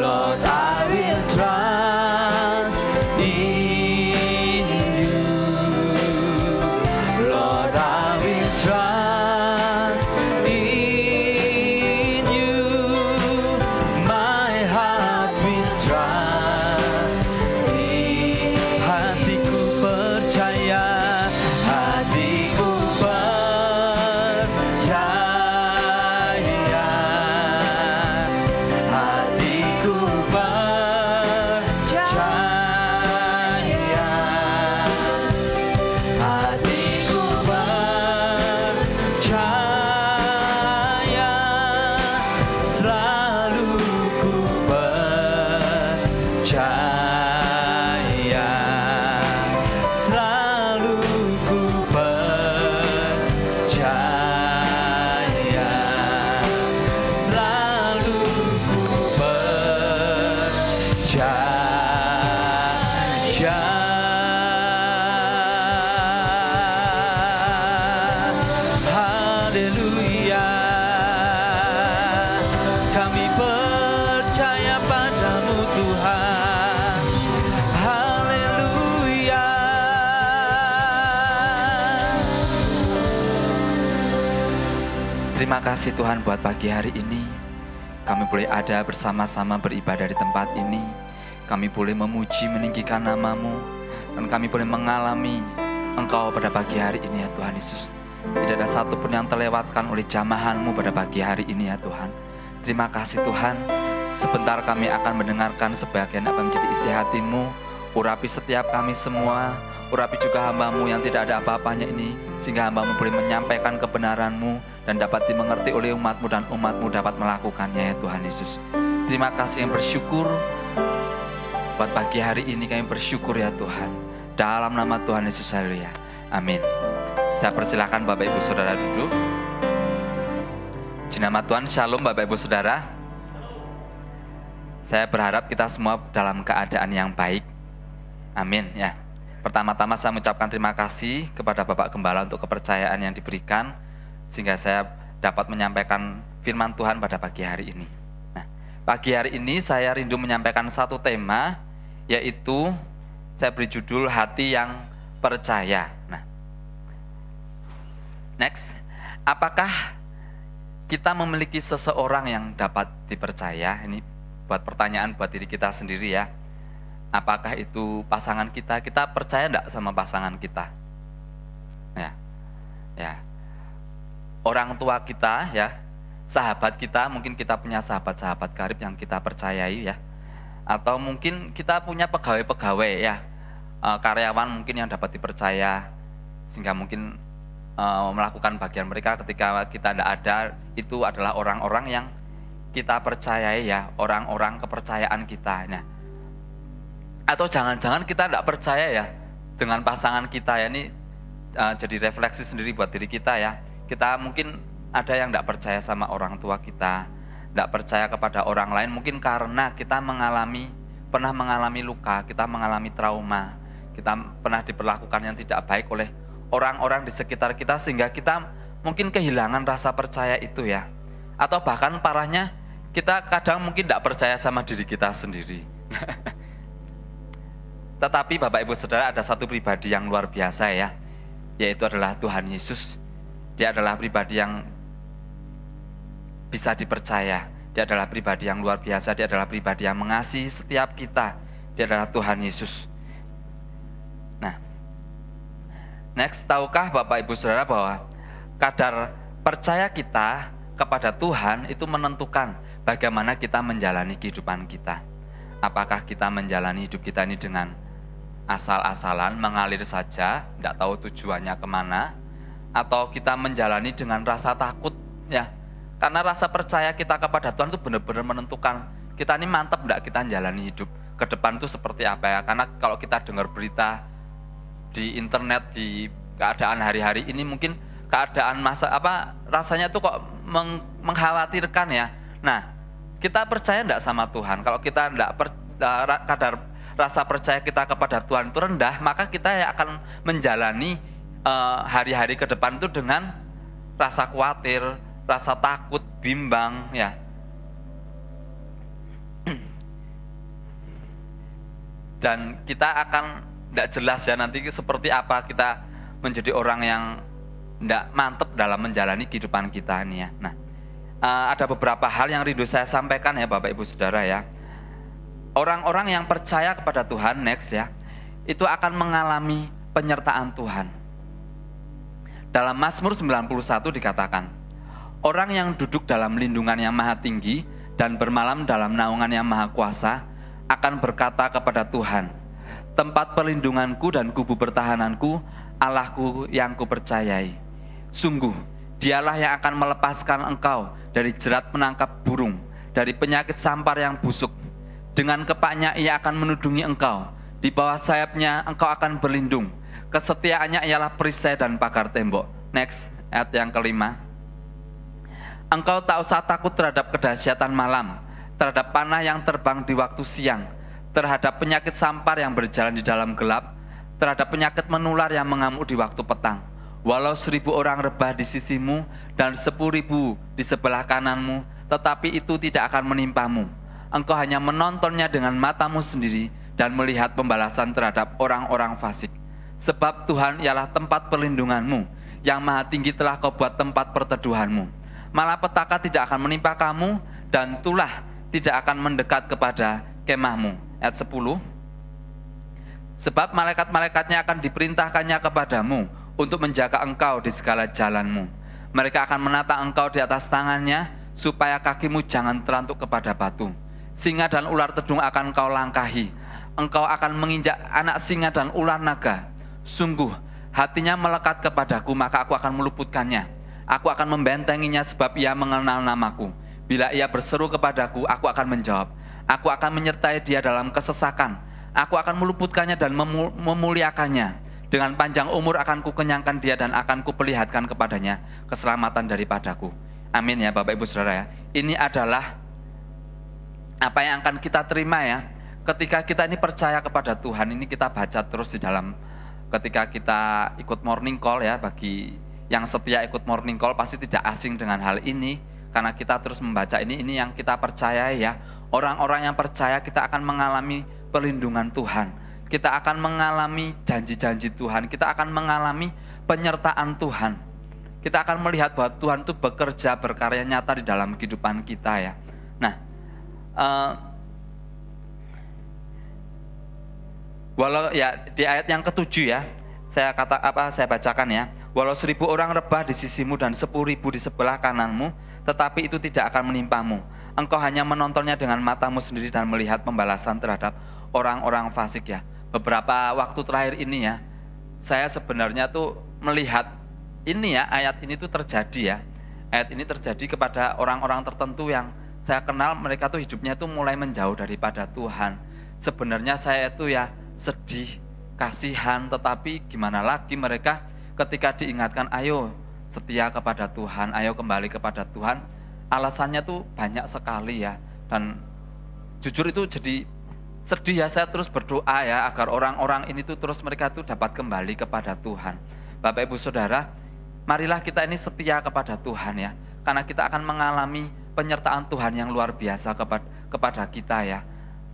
Speaker 1: Lord, I will trust in you. Lord, I will trust in you. My heart will trust in. Hatiku percaya, hatiku percaya, hatiku percaya, hatiku percaya, selalu ku percaya, selalu ku percaya, selalu ku percaya. Haleluya, kami percaya padamu Tuhan. Haleluya.
Speaker 7: Terima kasih Tuhan buat pagi hari ini. Kami boleh ada bersama-sama beribadah di tempat ini. Kami boleh memuji, meninggikan nama-Mu. Dan kami boleh mengalami Engkau pada pagi hari ini ya Tuhan Yesus. Tidak ada satupun yang terlewatkan oleh jamahan-Mu pada pagi hari ini ya Tuhan. Terima kasih Tuhan. Sebentar kami akan mendengarkan sebagian apa menjadi isi hati-Mu. Urapi setiap kami semua. Urapi juga hamba-Mu yang tidak ada apa-apanya ini, sehingga hamba-Mu boleh menyampaikan kebenaran-Mu dan dapat dimengerti oleh umat-Mu, dan umat-Mu dapat melakukannya ya Tuhan Yesus. Terima kasih yang bersyukur. Buat pagi hari ini kami bersyukur ya Tuhan. Dalam nama Tuhan Yesus, haleluya. Amin. Saya persilahkan Bapak Ibu Saudara duduk. Di nama Tuhan, shalom Bapak Ibu Saudara. Saya berharap kita semua dalam keadaan yang baik. Amin ya. Pertama-tama saya mengucapkan terima kasih kepada Bapak Gembala untuk kepercayaan yang diberikan, sehingga saya dapat menyampaikan firman Tuhan pada pagi hari ini. Nah, pagi hari ini saya rindu menyampaikan satu tema, yaitu saya beri judul hati yang percaya. Nah, next, apakah kita memiliki seseorang yang dapat dipercaya? Ini buat pertanyaan buat diri kita sendiri ya. Apakah itu pasangan kita? Kita percaya enggak sama pasangan kita? Ya. Orang tua kita ya, sahabat kita, mungkin kita punya sahabat-sahabat karib yang kita percayai ya. Atau mungkin kita punya pegawai-pegawai ya, karyawan mungkin yang dapat dipercaya, sehingga mungkin melakukan bagian mereka ketika kita tidak ada, itu adalah orang-orang yang kita percayai ya, orang-orang kepercayaan kita. Nah, atau jangan-jangan kita tidak percaya ya dengan pasangan kita ya, ini jadi refleksi sendiri buat diri kita ya. Kita mungkin ada yang tidak percaya sama orang tua kita, tidak percaya kepada orang lain, mungkin karena kita pernah mengalami luka, kita mengalami trauma, kita pernah diperlakukan yang tidak baik oleh orang-orang di sekitar kita, sehingga kita mungkin kehilangan rasa percaya itu ya. Atau bahkan parahnya, kita kadang mungkin tidak percaya sama diri kita sendiri. Tetapi Bapak Ibu Saudara, ada satu pribadi yang luar biasa ya, yaitu adalah Tuhan Yesus. Dia adalah pribadi yang bisa dipercaya. Dia adalah pribadi yang luar biasa. Dia adalah pribadi yang mengasihi setiap kita. Dia adalah Tuhan Yesus. Nah, next, tahukah Bapak Ibu Saudara bahwa kadar percaya kita kepada Tuhan itu menentukan bagaimana kita menjalani kehidupan kita. Apakah kita menjalani hidup kita ini dengan asal-asalan, mengalir saja, tidak tahu tujuannya kemana, atau kita menjalani dengan rasa takut ya. Karena rasa percaya kita kepada Tuhan itu benar-benar menentukan kita ini mantap enggak kita menjalani hidup ke depan itu seperti apa ya. Karena kalau kita dengar berita di internet, di keadaan hari-hari ini, mungkin keadaan rasanya tuh kok mengkhawatirkan ya. Nah, kita percaya enggak sama Tuhan? Kalau kita enggak kadar rasa percaya kita kepada Tuhan itu rendah, maka kita ya akan menjalani hari-hari ke depan itu dengan rasa khawatir, rasa takut, bimbang ya. Dan kita akan tidak jelas ya nanti seperti apa kita menjadi orang yang tidak mantap dalam menjalani kehidupan kita ini ya. Nah, ada beberapa hal yang rindu saya sampaikan ya Bapak Ibu Saudara ya. Orang-orang yang percaya kepada Tuhan next ya, itu akan mengalami penyertaan Tuhan. Dalam Mazmur 91 dikatakan, orang yang duduk dalam lindungan yang maha tinggi dan bermalam dalam naungan yang maha kuasa akan berkata kepada Tuhan, tempat perlindunganku dan kubu pertahananku, Allahku yang kupercayai. Sungguh, dialah yang akan melepaskan engkau dari jerat penangkap burung, dari penyakit sampar yang busuk. Dengan kepaknya ia akan menudungi engkau, di bawah sayapnya engkau akan berlindung. Kesetiaannya ialah perisai dan pagar tembok. Next, ayat yang kelima. Engkau tak usah takut terhadap kedahsyatan malam, terhadap panah yang terbang di waktu siang, terhadap penyakit sampar yang berjalan di dalam gelap, terhadap penyakit menular yang mengamuk di waktu petang. Walau 1000 orang rebah di sisimu dan 10.000 di sebelah kananmu, tetapi itu tidak akan menimpamu. Engkau hanya menontonnya dengan matamu sendiri dan melihat pembalasan terhadap orang-orang fasik. Sebab Tuhan ialah tempat perlindunganmu, yang maha tinggi telah kau buat tempat perteduhanmu. Malapetaka tidak akan menimpa kamu, dan tulah tidak akan mendekat kepada kemahmu. Ayat 10. Sebab malaikat-malaikatnya akan diperintahkannya kepadamu untuk menjaga engkau di segala jalanmu. Mereka akan menata engkau di atas tangannya, supaya kakimu jangan terantuk kepada batu. Singa dan ular tedung akan kau langkahi. Engkau akan menginjak anak singa dan ular naga. Sungguh, hatinya melekat kepadaku, maka aku akan meluputkannya. Aku akan membentenginya sebab ia mengenal namaku. Bila ia berseru kepadaku, aku akan menjawab. Aku akan menyertai dia dalam kesesakan. Aku akan meluputkannya dan memuliakannya. Dengan panjang umur akan kukenyangkan dia dan akan kuperlihatkan kepadanya keselamatan daripadaku. Amin ya Bapak Ibu Saudara ya. Ini adalah apa yang akan kita terima ya. Ketika kita ini percaya kepada Tuhan, ini kita baca terus di dalam ketika kita ikut morning call ya, bagi yang setia ikut morning call pasti tidak asing dengan hal ini, karena kita terus membaca ini yang kita percaya ya. Orang-orang yang percaya kita akan mengalami perlindungan Tuhan, kita akan mengalami janji-janji Tuhan, kita akan mengalami penyertaan Tuhan, kita akan melihat bahwa Tuhan itu bekerja berkarya nyata di dalam kehidupan kita ya. Nah, walau ya di ayat yang ke-7 ya, saya bacakan ya. Walau 1000 orang rebah di sisimu dan 10.000 di sebelah kananmu, tetapi itu tidak akan menimpamu. Engkau hanya menontonnya dengan matamu sendiri dan melihat pembalasan terhadap orang-orang fasik ya. Beberapa waktu terakhir ini ya, saya sebenarnya tuh melihat ini ya, ayat ini tuh terjadi ya. Ayat ini terjadi kepada orang-orang tertentu yang saya kenal, mereka tuh hidupnya tuh mulai menjauh daripada Tuhan. Sebenarnya saya itu ya sedih, kasihan, tetapi gimana lagi mereka ketika diingatkan, ayo setia kepada Tuhan, ayo kembali kepada Tuhan, alasannya tuh banyak sekali ya. Dan jujur itu jadi sedih ya, saya terus berdoa ya agar orang-orang ini tuh terus mereka tuh dapat kembali kepada Tuhan. Bapak Ibu Saudara, marilah kita ini setia kepada Tuhan ya, karena kita akan mengalami penyertaan Tuhan yang luar biasa kepada kita ya.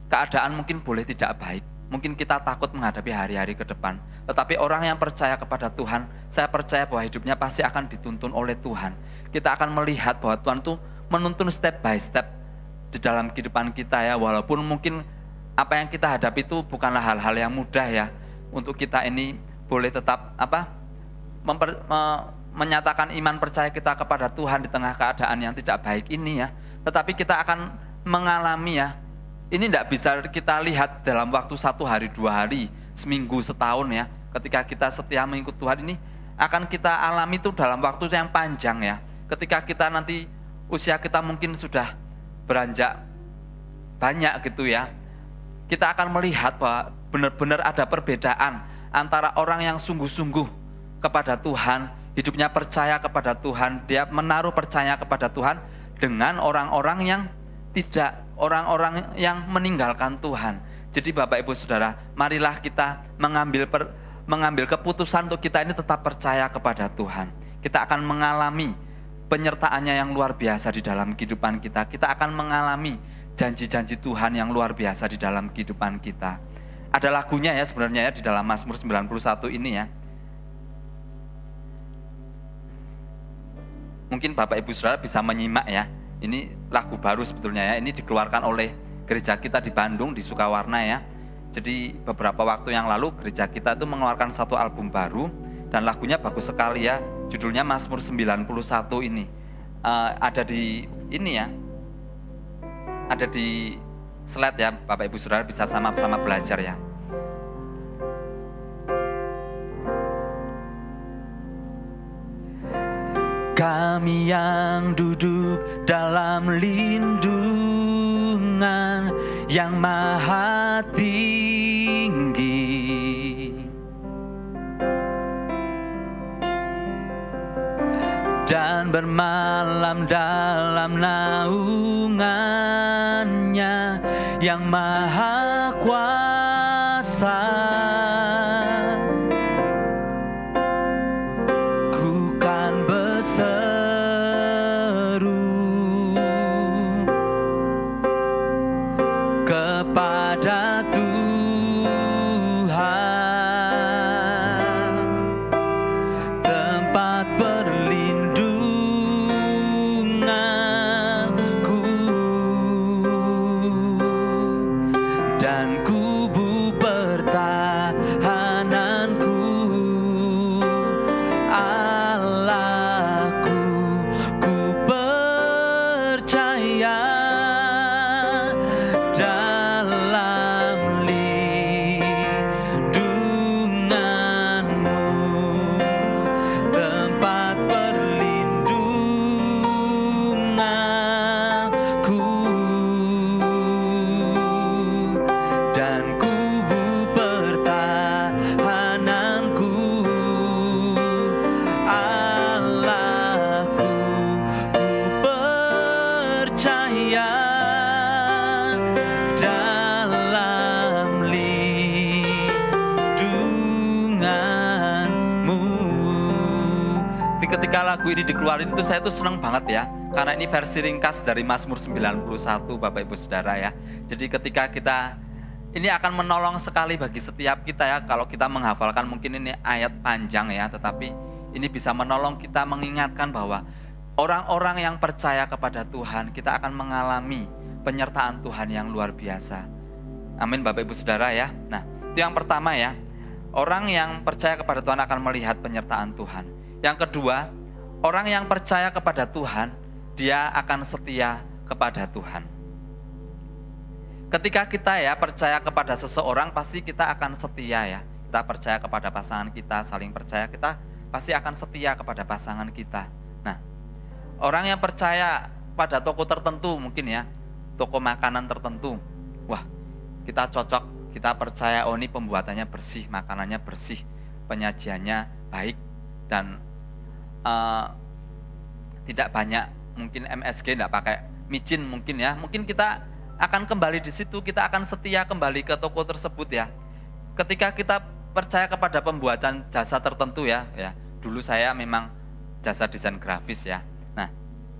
Speaker 7: Keadaan mungkin boleh tidak baik, mungkin kita takut menghadapi hari-hari ke depan, tetapi orang yang percaya kepada Tuhan, saya percaya bahwa hidupnya pasti akan dituntun oleh Tuhan. Kita akan melihat bahwa Tuhan tuh menuntun step by step di dalam kehidupan kita ya, walaupun mungkin apa yang kita hadapi itu bukanlah hal-hal yang mudah ya. Untuk kita ini boleh tetap menyatakan iman percaya kita kepada Tuhan di tengah keadaan yang tidak baik ini ya. Tetapi kita akan mengalami ya, ini tidak bisa kita lihat dalam waktu 1 hari, 2 hari, seminggu, setahun ya. Ketika kita setia mengikut Tuhan ini akan kita alami itu dalam waktu yang panjang ya. Ketika kita nanti usia kita mungkin sudah beranjak banyak gitu ya, kita akan melihat bahwa benar-benar ada perbedaan antara orang yang sungguh-sungguh kepada Tuhan, hidupnya percaya kepada Tuhan, dia menaruh percaya kepada Tuhan, dengan orang-orang yang tidak, orang-orang yang meninggalkan Tuhan. Jadi Bapak Ibu Saudara, marilah kita mengambil keputusan untuk kita ini tetap percaya kepada Tuhan. Kita akan mengalami penyertaannya yang luar biasa di dalam kehidupan kita. Kita akan mengalami janji-janji Tuhan yang luar biasa di dalam kehidupan kita. Ada lagunya ya sebenarnya ya di dalam Mazmur 91 ini ya. Mungkin Bapak Ibu Saudara bisa menyimak ya. Ini lagu baru sebetulnya ya. Ini dikeluarkan oleh gereja kita di Bandung, di Sukawarna ya. Jadi beberapa waktu yang lalu gereja kita itu mengeluarkan satu album baru dan lagunya bagus sekali ya. Judulnya Mazmur 91 ini. Ada di ini ya. Ada di slide ya, Bapak Ibu Saudara bisa sama-sama belajar ya. Kami yang duduk dalam lindungan yang maha tinggi, dan bermalam dalam naungannya yang maha kuasa. Ku kan berseru kepada Tuhan, tempat perlindunganku dan kubu pertahananku. Allahku, ku percaya dalam lindunganmu, tempat perlindunganku dan kubu pertahananku. Allahku, ku percaya dalam lindunganmu. Ketika lagu ini dikeluarin itu saya tuh seneng banget ya, karena ini versi ringkas dari Mazmur 91 Bapak Ibu Saudara ya. Jadi ketika kita, ini akan menolong sekali bagi setiap kita ya, kalau kita menghafalkan mungkin ini ayat panjang ya, tetapi ini bisa menolong kita mengingatkan bahwa orang-orang yang percaya kepada Tuhan, kita akan mengalami penyertaan Tuhan yang luar biasa. Amin Bapak Ibu Saudara ya. Nah, itu yang pertama ya. Orang yang percaya kepada Tuhan akan melihat penyertaan Tuhan. Yang kedua, orang yang percaya kepada Tuhan, dia akan setia kepada Tuhan. Ketika kita ya percaya kepada seseorang, pasti kita akan setia ya. Kita percaya kepada pasangan kita, saling percaya, kita pasti akan setia kepada pasangan kita. Nah, orang yang percaya pada toko tertentu mungkin ya, toko makanan tertentu, wah kita cocok, kita percaya, oh ini pembuatannya bersih, makanannya bersih, penyajiannya baik, dan tidak banyak mungkin MSG, tidak pakai micin mungkin ya. Mungkin kita akan kembali di situ, kita akan setia kembali ke toko tersebut ya. Ketika kita percaya kepada pembuatan jasa tertentu ya. Dulu saya memang jasa desain grafis ya. Nah,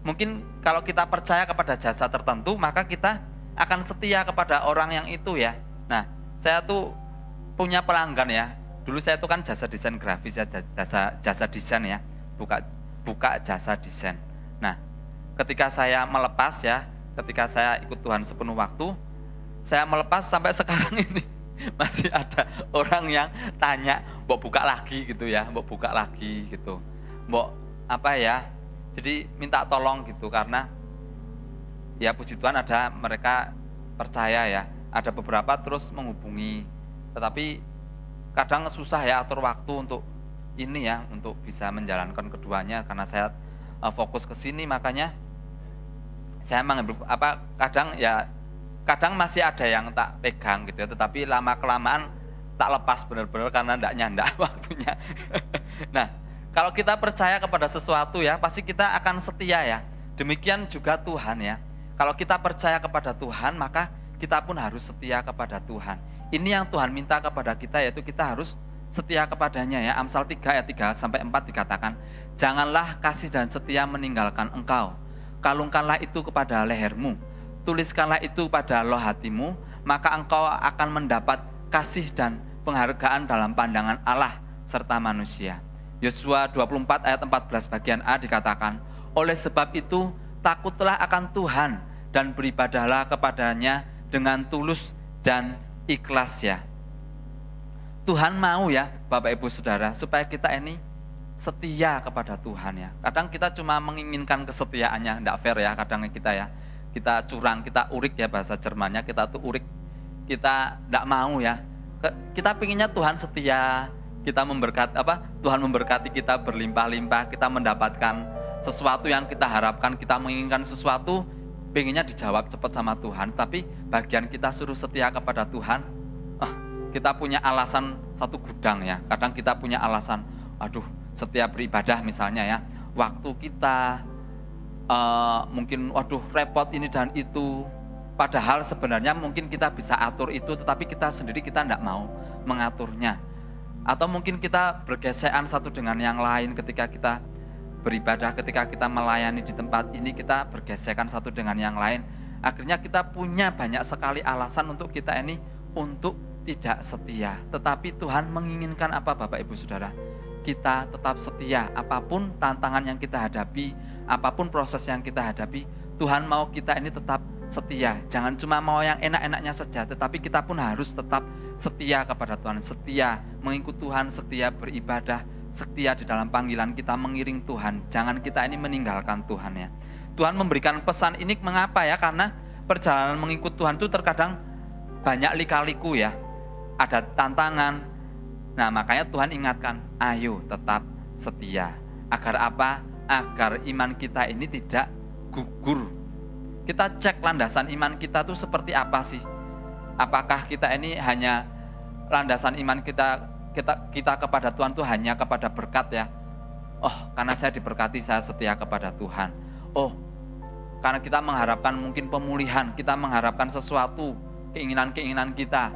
Speaker 7: mungkin kalau kita percaya kepada jasa tertentu, maka kita akan setia kepada orang yang itu ya. Nah, saya tuh punya pelanggan ya. Dulu saya tuh kan jasa desain grafis ya, jasa desain ya, buka jasa desain. Nah, ketika saya melepas ya, ketika saya ikut Tuhan sepenuh waktu, saya melepas sampai sekarang ini masih ada orang yang tanya, "Mbok buka lagi gitu ya, mbok buka lagi gitu. Mbok apa ya?" Jadi minta tolong gitu, karena ya puji Tuhan ada mereka percaya ya. Ada beberapa terus menghubungi, tetapi kadang susah ya atur waktu untuk ini ya, untuk bisa menjalankan keduanya karena saya fokus ke sini, makanya saya mengambil kadang masih ada yang tak pegang gitu ya, tetapi lama kelamaan tak lepas benar-benar karena enggak nyandak waktunya. Nah, kalau kita percaya kepada sesuatu ya, pasti kita akan setia ya. Demikian juga Tuhan ya. Kalau kita percaya kepada Tuhan, maka kita pun harus setia kepada Tuhan. Ini yang Tuhan minta kepada kita, yaitu kita harus setia kepadanya ya. Amsal 3 ayat 3-4 dikatakan, "Janganlah kasih dan setia meninggalkan engkau. Kalungkanlah itu kepada lehermu, tuliskanlah itu pada loh hatimu, maka engkau akan mendapat kasih dan penghargaan dalam pandangan Allah serta manusia." Yosua 24 ayat 14 bagian A dikatakan, "Oleh sebab itu takutlah akan Tuhan dan beribadahlah kepadanya dengan tulus dan ikhlas ya." Tuhan mau ya Bapak Ibu Saudara supaya kita ini setia kepada Tuhan ya. Kadang kita cuma menginginkan kesetiaannya, enggak fair ya kadang kita ya. Kita curang, kita urik ya bahasa Jermannya, kita tuh urik. Kita enggak mau ya. Kita pinginnya Tuhan setia, kita Tuhan memberkati kita berlimpah-limpah, kita mendapatkan sesuatu yang kita harapkan, kita menginginkan sesuatu, pengennya dijawab cepat sama Tuhan, tapi bagian kita suruh setia kepada Tuhan, kita punya alasan satu gudang ya. Kadang kita punya alasan, aduh setiap beribadah misalnya ya, waktu kita mungkin waduh repot ini dan itu, padahal sebenarnya mungkin kita bisa atur itu, tetapi kita sendiri kita tidak mau mengaturnya. Atau mungkin kita bergesekan satu dengan yang lain ketika kita beribadah, ketika kita melayani di tempat ini, kita bergesekan satu dengan yang lain. Akhirnya kita punya banyak sekali alasan untuk kita ini untuk tidak setia. Tetapi Tuhan menginginkan apa Bapak Ibu Saudara? Kita tetap setia, apapun tantangan yang kita hadapi, apapun proses yang kita hadapi, Tuhan mau kita ini tetap setia. Jangan cuma mau yang enak-enaknya saja, tetapi kita pun harus tetap setia kepada Tuhan, setia mengikuti Tuhan, setia beribadah, setia di dalam panggilan kita mengiring Tuhan. Jangan kita ini meninggalkan Tuhan ya. Tuhan memberikan pesan ini mengapa ya? Karena perjalanan mengikut Tuhan itu terkadang banyak lika-liku ya. Ada tantangan. Nah, makanya Tuhan ingatkan, ayo tetap setia. Agar apa? Agar iman kita ini tidak gugur. Kita cek landasan iman kita tuh seperti apa sih? Apakah kita ini hanya landasan iman kita kepada Tuhan tuh hanya kepada berkat ya? Oh, karena saya diberkati saya setia kepada Tuhan. Oh, karena kita mengharapkan mungkin pemulihan, kita mengharapkan sesuatu, keinginan-keinginan kita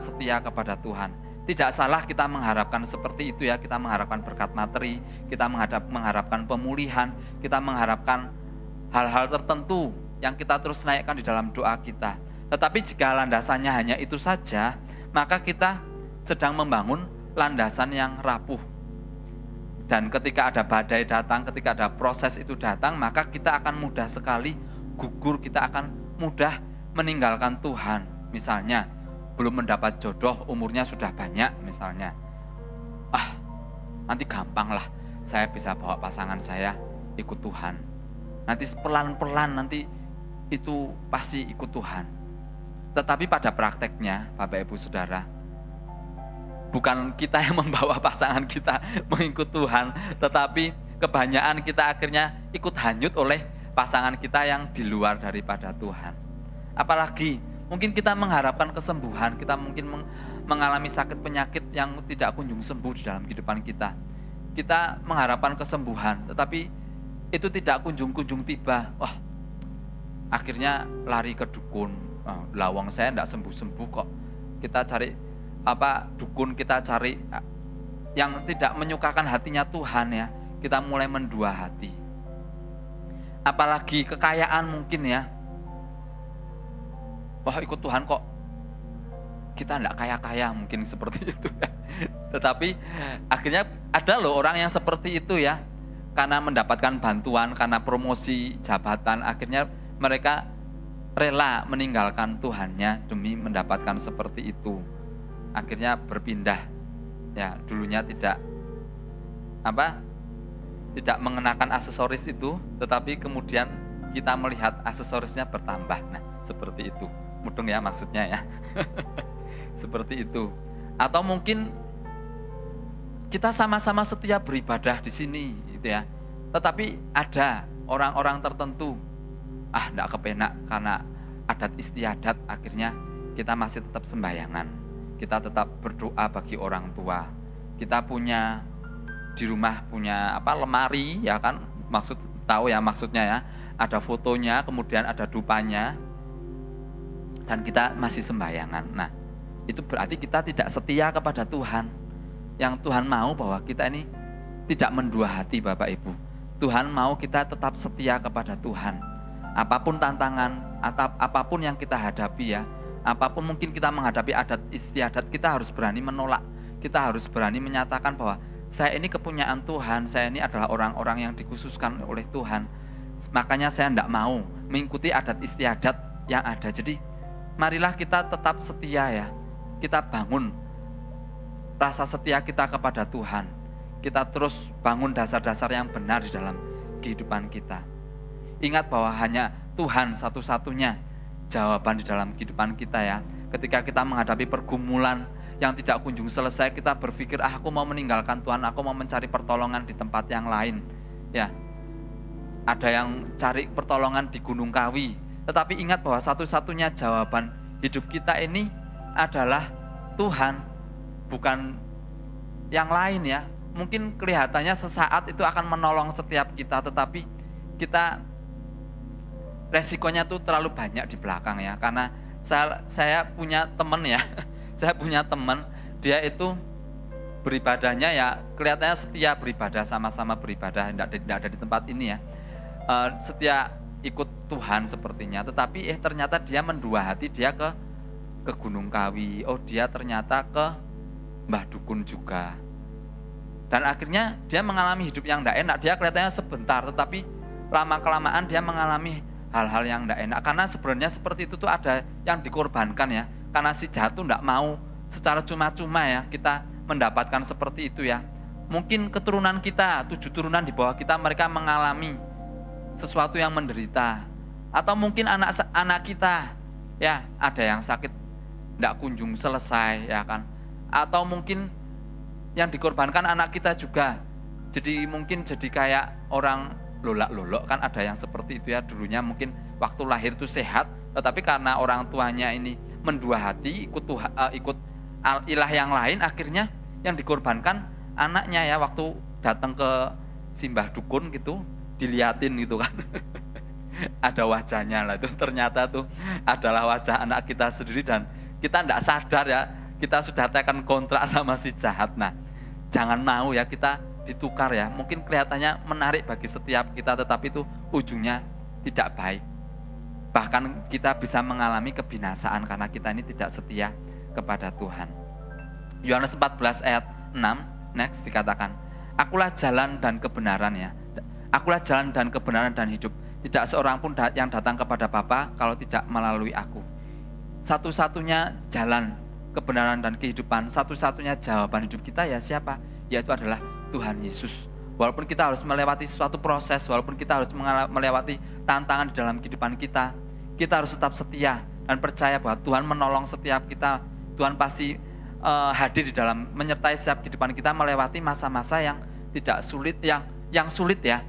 Speaker 7: setia kepada Tuhan. Tidak salah kita mengharapkan seperti itu ya, kita mengharapkan berkat materi, kita mengharapkan pemulihan, kita mengharapkan hal-hal tertentu yang kita terus naikkan di dalam doa kita. Tetapi jika landasannya hanya itu saja, maka kita sedang membangun landasan yang rapuh. Dan ketika ada badai datang, ketika ada proses itu datang, maka kita akan mudah sekali gugur, kita akan mudah meninggalkan Tuhan. Misalnya, belum mendapat jodoh, umurnya sudah banyak misalnya. Nanti gampang lah, saya bisa bawa pasangan saya ikut Tuhan. Nanti pelan-pelan nanti itu pasti ikut Tuhan. Tetapi pada prakteknya, Bapak Ibu Saudara, bukan kita yang membawa pasangan kita mengikut Tuhan, tetapi kebanyakan kita akhirnya ikut hanyut oleh pasangan kita yang di luar daripada Tuhan. Apalagi mungkin kita mengharapkan kesembuhan, kita mungkin mengalami sakit penyakit yang tidak kunjung sembuh di dalam kehidupan kita. Kita mengharapkan kesembuhan, tetapi itu tidak kunjung tiba. Wah, akhirnya lari ke dukun. Lawang saya tidak sembuh-sembuh kok. Kita cari dukun, kita cari yang tidak menyukakan hatinya Tuhan ya. Kita mulai mendua hati. Apalagi kekayaan mungkin ya. Wah, ikut Tuhan kok kita tidak kaya-kaya, mungkin seperti itu ya. Tetapi akhirnya ada loh orang yang seperti itu ya. Karena mendapatkan bantuan, karena promosi jabatan, akhirnya mereka rela meninggalkan Tuhannya demi mendapatkan seperti itu. Akhirnya berpindah. Ya, dulunya tidak mengenakan aksesoris itu, tetapi kemudian kita melihat aksesorisnya bertambah. Nah, seperti itu. Mudeng ya maksudnya ya. Seperti itu. Atau mungkin kita sama-sama setia beribadah di sini gitu ya. Tetapi ada orang-orang tertentu enggak kepenak karena adat istiadat, akhirnya kita masih tetap sembayangan. Kita tetap berdoa bagi orang tua. Kita punya di rumah punya lemari ya kan, maksudnya ya, ada fotonya, kemudian ada dupanya, dan kita masih sembayangan. Nah, itu berarti kita tidak setia kepada Tuhan. Yang Tuhan mau bahwa kita ini tidak mendua hati, Bapak Ibu. Tuhan mau kita tetap setia kepada Tuhan. Apapun tantangan, atau apapun yang kita hadapi ya, apapun mungkin kita menghadapi adat istiadat, kita harus berani menolak. Kita harus berani menyatakan bahwa saya ini kepunyaan Tuhan, saya ini adalah orang-orang yang dikhususkan oleh Tuhan. Makanya saya tidak mau mengikuti adat istiadat yang ada. Jadi marilah kita tetap setia ya. Kita bangun rasa setia kita kepada Tuhan. Kita terus bangun dasar-dasar yang benar di dalam kehidupan kita. Ingat bahwa hanya Tuhan satu-satunya jawaban di dalam kehidupan kita ya. Ketika kita menghadapi pergumulan yang tidak kunjung selesai, kita berpikir, aku mau meninggalkan Tuhan, aku mau mencari pertolongan di tempat yang lain. Ya, ada yang cari pertolongan di Gunung Kawi. Tetapi ingat bahwa satu-satunya jawaban hidup kita ini adalah Tuhan, bukan yang lain ya. Mungkin kelihatannya sesaat itu akan menolong setiap kita, tetapi kita resikonya tuh terlalu banyak di belakang ya. Karena saya punya teman ya, saya punya teman, dia itu beribadahnya ya kelihatannya setia beribadah, sama-sama beribadah, tidak ada di tempat ini ya, setia ikut Tuhan sepertinya, tetapi ternyata dia mendua hati, dia ke Gunung Kawi, dia ternyata ke Mbah Dukun juga, dan akhirnya dia mengalami hidup yang tidak enak. Dia kelihatannya sebentar, tetapi lama-kelamaan dia mengalami hal-hal yang tidak enak, karena sebenarnya seperti itu tuh ada yang dikorbankan ya, karena si jahat tuh tidak mau secara cuma-cuma ya kita mendapatkan seperti itu ya. Mungkin keturunan kita, 7 turunan di bawah kita, mereka mengalami sesuatu yang menderita. Atau mungkin anak-anak kita ya, ada yang sakit tidak kunjung selesai ya kan. Atau mungkin yang dikorbankan anak kita juga. Jadi mungkin jadi kayak orang lolak-lolok kan, ada yang seperti itu ya. Dulunya mungkin waktu lahir itu sehat, tetapi karena orang tuanya ini mendua hati, ikut ilah yang lain, akhirnya yang dikorbankan anaknya ya. Waktu datang ke simbah dukun gitu, diliatin gitu kan. Ada wajahnya lah, itu ternyata tuh adalah wajah anak kita sendiri, dan kita tidak sadar ya, kita sudah tekan kontrak sama si jahat. Nah, jangan mau ya kita ditukar ya. Mungkin kelihatannya menarik bagi setiap kita, tetapi itu ujungnya tidak baik. Bahkan kita bisa mengalami kebinasaan karena kita ini tidak setia kepada Tuhan. Yohanes 14 ayat 6, next dikatakan, akulah jalan dan kebenaran ya. Akulah jalan dan kebenaran dan hidup. Tidak seorang pun yang datang kepada Bapa kalau tidak melalui aku. Satu-satunya jalan kebenaran dan kehidupan, satu-satunya jawaban hidup kita ya siapa? Yaitu adalah Tuhan Yesus. Walaupun kita harus melewati suatu proses, walaupun kita harus melewati tantangan di dalam kehidupan kita harus tetap setia dan percaya bahwa Tuhan menolong setiap kita. Tuhan pasti hadir di dalam menyertai setiap kehidupan kita melewati masa-masa yang tidak sulit, yang sulit ya.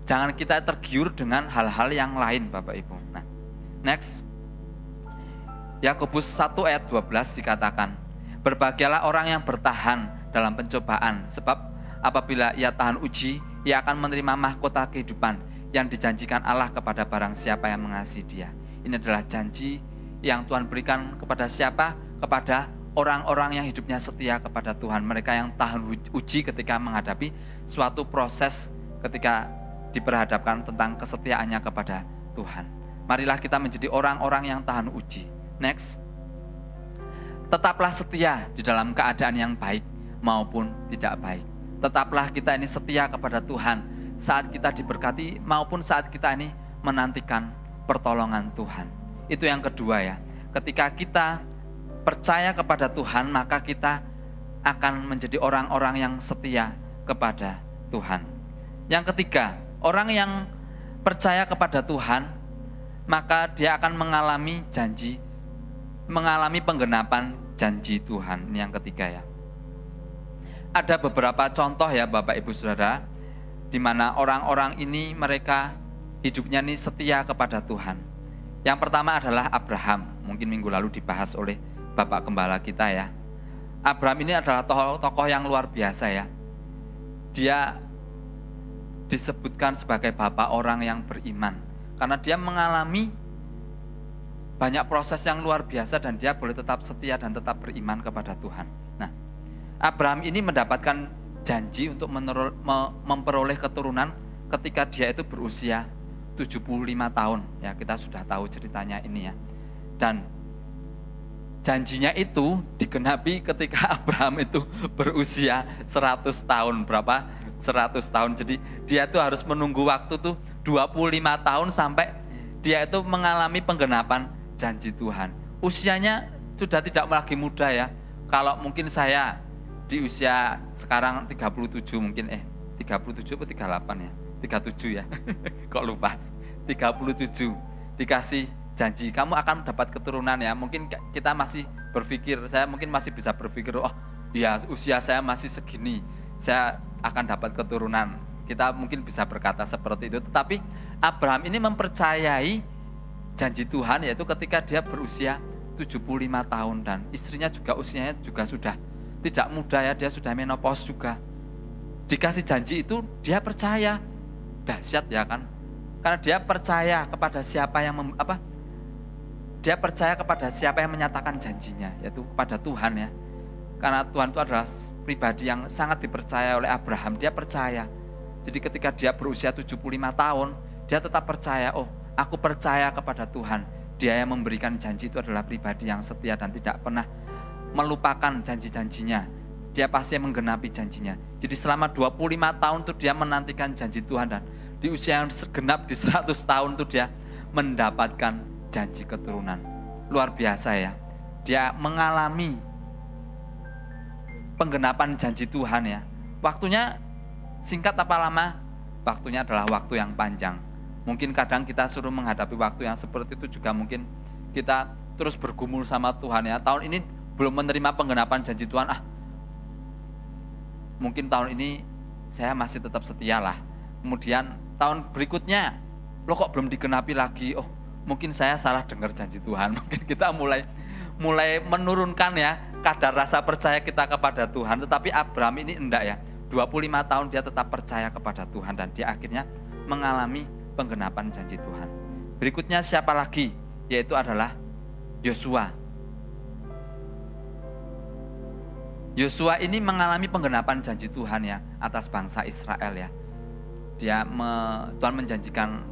Speaker 7: Jangan kita tergiur dengan hal-hal yang lain, Bapak Ibu. Nah, next. Yakobus 1 ayat 12 dikatakan, berbahagialah orang yang bertahan dalam pencobaan, sebab apabila ia tahan uji, ia akan menerima mahkota kehidupan yang dijanjikan Allah kepada barang siapa yang mengasihi Dia. Ini adalah janji yang Tuhan berikan kepada siapa? Kepada orang-orang yang hidupnya setia kepada Tuhan. Mereka yang tahan uji ketika menghadapi suatu proses, ketika diperhadapkan tentang kesetiaannya kepada Tuhan. Marilah kita menjadi orang-orang yang tahan uji. Next. Tetaplah setia di dalam keadaan yang baik maupun tidak baik. Tetaplah kita ini setia kepada Tuhan saat kita diberkati maupun saat kita ini menantikan pertolongan Tuhan. Itu yang kedua ya. Ketika kita percaya kepada Tuhan, maka kita akan menjadi orang-orang yang setia kepada Tuhan. Yang ketiga, orang yang percaya kepada Tuhan, maka dia akan mengalami penggenapan janji Tuhan. Ini yang ketiga ya. Ada beberapa contoh ya Bapak Ibu Saudara, di mana orang-orang ini mereka hidupnya ini setia kepada Tuhan. Yang pertama adalah Abraham. Mungkin minggu lalu dibahas oleh Bapak Gembala kita ya. Abraham ini adalah tokoh yang luar biasa ya. Dia disebutkan sebagai bapak orang yang beriman karena dia mengalami banyak proses yang luar biasa dan dia boleh tetap setia dan tetap beriman kepada Tuhan. Nah, Abraham ini mendapatkan janji untuk memperoleh keturunan ketika dia itu berusia 75 tahun. Ya, kita sudah tahu ceritanya ini ya. Dan janjinya itu digenapi ketika Abraham itu berusia 100 tahun. Berapa? 100 tahun. Jadi dia itu harus menunggu waktu tuh 25 tahun sampai dia itu mengalami penggenapan janji Tuhan. Usianya sudah tidak lagi muda ya. Kalau mungkin saya di usia sekarang 37 mungkin 37 atau 38 ya. 37 ya. Kok lupa. 37 dikasih janji kamu akan dapat keturunan ya. Mungkin kita masih berpikir, saya mungkin masih bisa berpikir, oh ya usia saya masih segini, saya akan dapat keturunan. Kita mungkin bisa berkata seperti itu. Tetapi Abraham ini mempercayai janji Tuhan, yaitu ketika dia berusia 75 tahun dan istrinya juga usianya juga sudah tidak muda ya, dia sudah menopause juga. Dikasih janji itu dia percaya. Dahsyat ya kan? Karena dia percaya kepada siapa yang dia percaya kepada siapa yang menyatakan janjinya, yaitu kepada Tuhan ya. Karena Tuhan itu adalah pribadi yang sangat dipercaya oleh Abraham, dia percaya. Jadi ketika dia berusia 75 tahun, dia tetap percaya, oh aku percaya kepada Tuhan. Dia yang memberikan janji itu adalah pribadi yang setia dan tidak pernah melupakan janji-janjinya. Dia pasti menggenapi janjinya. Jadi selama 25 tahun itu dia menantikan janji Tuhan dan di usia yang genap di 100 tahun itu dia mendapatkan janji keturunan. Luar biasa ya. Dia mengalami penggenapan janji Tuhan ya. Waktunya singkat apa lama? Waktunya adalah waktu yang panjang. Mungkin kadang kita suruh menghadapi waktu yang seperti itu juga mungkin kita terus bergumul sama Tuhan ya. Tahun ini belum menerima penggenapan janji Tuhan. Mungkin tahun ini saya masih tetap setia lah. Kemudian tahun berikutnya, loh kok belum digenapi lagi? Oh, mungkin saya salah dengar janji Tuhan. Mungkin kita mulai menurunkan ya kadar rasa percaya kita kepada Tuhan. Tetapi Abraham ini enggak ya. 25 tahun dia tetap percaya kepada Tuhan dan dia akhirnya mengalami penggenapan janji Tuhan. Berikutnya siapa lagi? Yaitu adalah Yosua. Yosua ini mengalami penggenapan janji Tuhan ya atas bangsa Israel ya. Tuhan menjanjikan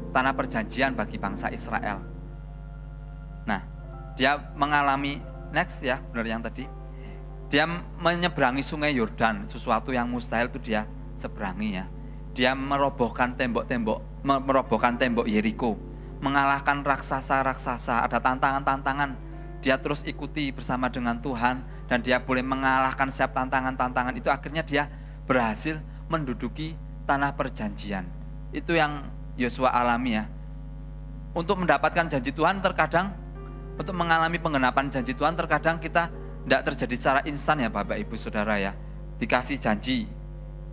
Speaker 7: tanah perjanjian bagi bangsa Israel. Nah, dia mengalami next ya, benar yang tadi. Dia menyeberangi sungai Yordan, sesuatu yang mustahil itu dia seberangi ya. Dia merobohkan tembok Yeriko, mengalahkan raksasa-raksasa, ada tantangan-tantangan. Dia terus ikuti bersama dengan Tuhan dan dia boleh mengalahkan setiap tantangan-tantangan itu, akhirnya dia berhasil menduduki tanah perjanjian. Itu yang Yosua alami ya. Untuk mendapatkan janji Tuhan terkadang, untuk mengalami penggenapan janji Tuhan terkadang kita tidak terjadi secara instan ya Bapak Ibu Saudara ya. Dikasih janji,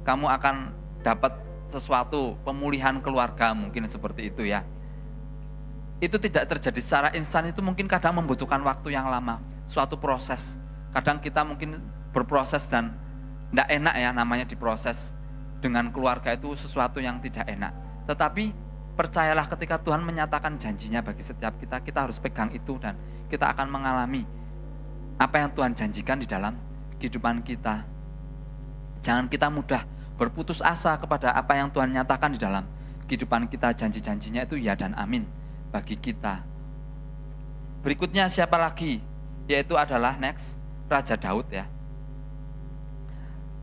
Speaker 7: kamu akan dapat sesuatu, pemulihan keluarga mungkin seperti itu ya. Itu tidak terjadi secara instan, itu mungkin kadang membutuhkan waktu yang lama, suatu proses. Kadang kita mungkin berproses dan tidak enak ya, namanya diproses dengan keluarga itu sesuatu yang tidak enak. Tetapi percayalah ketika Tuhan menyatakan janjinya bagi setiap kita, kita harus pegang itu dan kita akan mengalami apa yang Tuhan janjikan di dalam kehidupan kita. Jangan kita mudah berputus asa kepada apa yang Tuhan nyatakan di dalam kehidupan kita. Janji-janjinya itu ya dan amin bagi kita. Berikutnya siapa lagi? Yaitu adalah next, Raja Daud ya.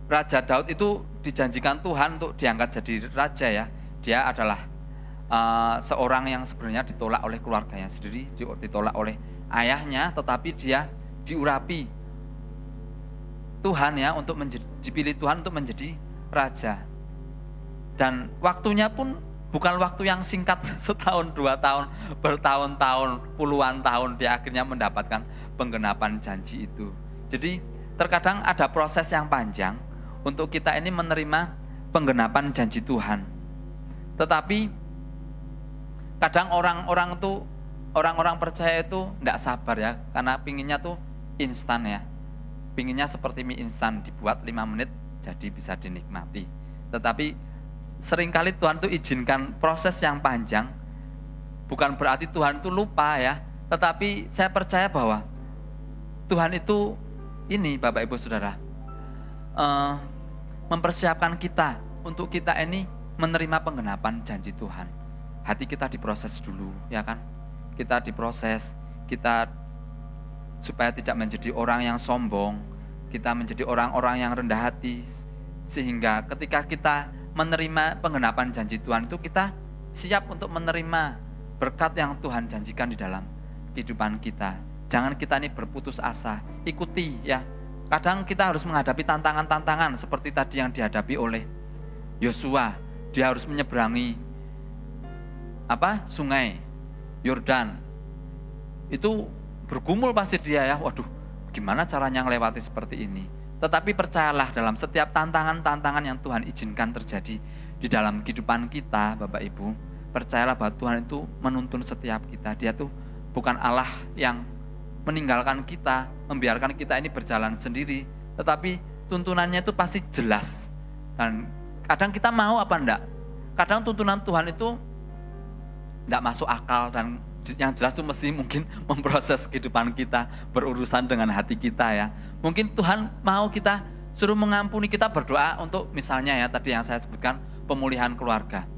Speaker 7: Raja Daud itu dijanjikan Tuhan untuk diangkat jadi raja ya. Dia adalah seorang yang sebenarnya ditolak oleh keluarganya sendiri, ditolak oleh ayahnya, tetapi dia diurapi Tuhan ya, untuk dipilih Tuhan untuk menjadi raja. Dan waktunya pun bukan waktu yang singkat, setahun, 2 tahun, bertahun-tahun, puluhan tahun dia akhirnya mendapatkan penggenapan janji itu. Jadi terkadang ada proses yang panjang untuk kita ini menerima penggenapan janji Tuhan. Tetapi kadang orang-orang percaya itu tidak sabar ya, karena pinginnya tuh instan ya. Pinginnya seperti mie instan, dibuat 5 menit jadi bisa dinikmati. Tetapi seringkali Tuhan tuh izinkan proses yang panjang. Bukan berarti Tuhan itu lupa ya, tetapi saya percaya bahwa Tuhan itu ini Bapak Ibu Saudara, mempersiapkan kita untuk kita ini menerima penggenapan janji Tuhan. Hati kita diproses dulu ya kan, kita diproses, kita supaya tidak menjadi orang yang sombong, kita menjadi orang-orang yang rendah hati, sehingga ketika kita menerima penggenapan janji Tuhan itu kita siap untuk menerima berkat yang Tuhan janjikan di dalam kehidupan kita. Jangan kita ini berputus asa, ikuti ya. Kadang kita harus menghadapi tantangan-tantangan seperti tadi yang dihadapi oleh Yosua. Dia harus menyeberangi sungai Yordan. Itu bergumul pasti dia ya. Waduh, gimana caranya melewati seperti ini? Tetapi percayalah, dalam setiap tantangan-tantangan yang Tuhan izinkan terjadi di dalam kehidupan kita, Bapak Ibu, percayalah bahwa Tuhan itu menuntun setiap kita. Dia tuh bukan Allah yang meninggalkan kita, membiarkan kita ini berjalan sendiri, tetapi tuntunannya itu pasti jelas. Dan kadang kita mau apa enggak? Kadang tuntunan Tuhan itu enggak masuk akal, dan yang jelas itu mesti mungkin memproses kehidupan kita, berurusan dengan hati kita ya. Mungkin Tuhan mau kita suruh mengampuni, kita berdoa untuk misalnya ya tadi yang saya sebutkan pemulihan keluarga.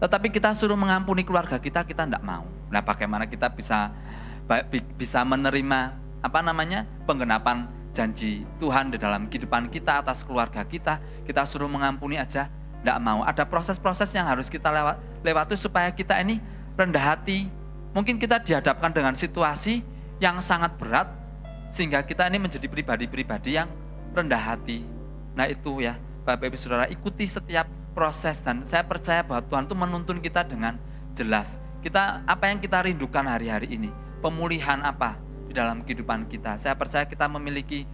Speaker 7: Tetapi kita suruh mengampuni keluarga kita enggak mau. Nah, bagaimana kita bisa menerima penggenapan janji Tuhan di dalam kehidupan kita atas keluarga kita suruh mengampuni aja enggak mau. Ada proses-proses yang harus kita lewati supaya kita ini rendah hati. Mungkin kita dihadapkan dengan situasi yang sangat berat sehingga kita ini menjadi pribadi-pribadi yang rendah hati. Nah itu ya Bapak Ibu Saudara, ikuti setiap proses dan saya percaya bahwa Tuhan itu menuntun kita dengan jelas. Kita apa yang kita rindukan hari-hari ini, pemulihan apa di dalam kehidupan kita. Saya percaya kita memiliki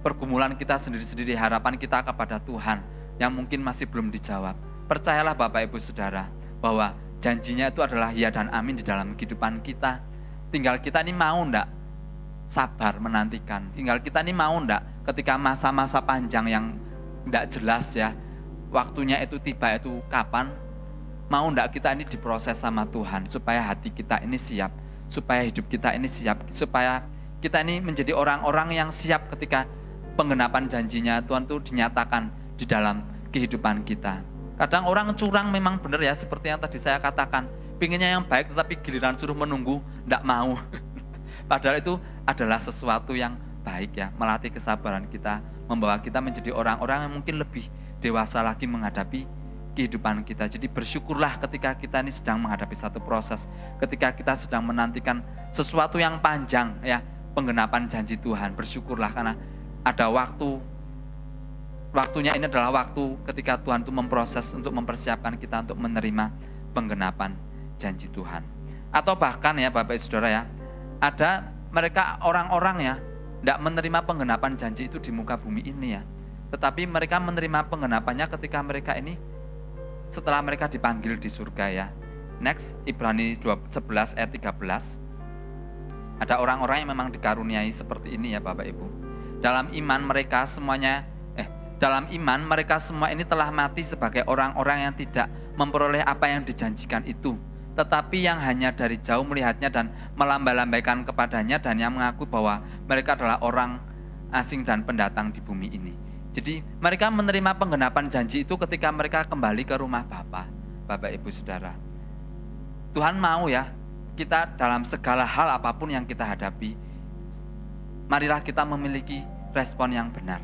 Speaker 7: pergumulan kita sendiri-sendiri, harapan kita kepada Tuhan yang mungkin masih belum dijawab. Percayalah Bapak Ibu Saudara bahwa janjinya itu adalah ya dan amin di dalam kehidupan kita. Tinggal kita ini mau enggak sabar menantikan. Tinggal kita ini mau enggak ketika masa-masa panjang yang enggak jelas ya, waktunya itu tiba itu kapan, mau enggak kita ini diproses sama Tuhan supaya hati kita ini siap, supaya hidup kita ini siap, supaya kita ini menjadi orang-orang yang siap ketika penggenapan janjinya Tuhan itu dinyatakan di dalam kehidupan kita. Kadang orang curang memang benar ya, seperti yang tadi saya katakan, pinginnya yang baik tetapi giliran suruh menunggu enggak mau. Padahal itu adalah sesuatu yang baik ya, melatih kesabaran kita, membawa kita menjadi orang-orang yang mungkin lebih dewasa lagi menghadapi kehidupan kita. Jadi bersyukurlah ketika kita ini sedang menghadapi satu proses, ketika kita sedang menantikan sesuatu yang panjang ya, penggenapan janji Tuhan. Bersyukurlah karena ada waktunya ini adalah waktu ketika Tuhan itu memproses untuk mempersiapkan kita untuk menerima penggenapan janji Tuhan. Atau bahkan ya Bapak Ibu Saudara ya, ada mereka orang-orang ya tidak menerima penggenapan janji itu di muka bumi ini ya. Tetapi mereka menerima penggenapannya ketika mereka ini setelah mereka dipanggil di surga ya. Next, Ibrani 11 ayat 13. Ada orang-orang yang memang dikaruniai seperti ini ya Bapak Ibu. Dalam iman mereka semua ini telah mati sebagai orang-orang yang tidak memperoleh apa yang dijanjikan itu, tetapi yang hanya dari jauh melihatnya dan melambaikan kepadanya, dan yang mengaku bahwa mereka adalah orang asing dan pendatang di bumi ini. Jadi mereka menerima penggenapan janji itu ketika mereka kembali ke rumah Bapa. Bapak Ibu Saudara, Tuhan mau ya, kita dalam segala hal apapun yang kita hadapi, marilah kita memiliki respon yang benar.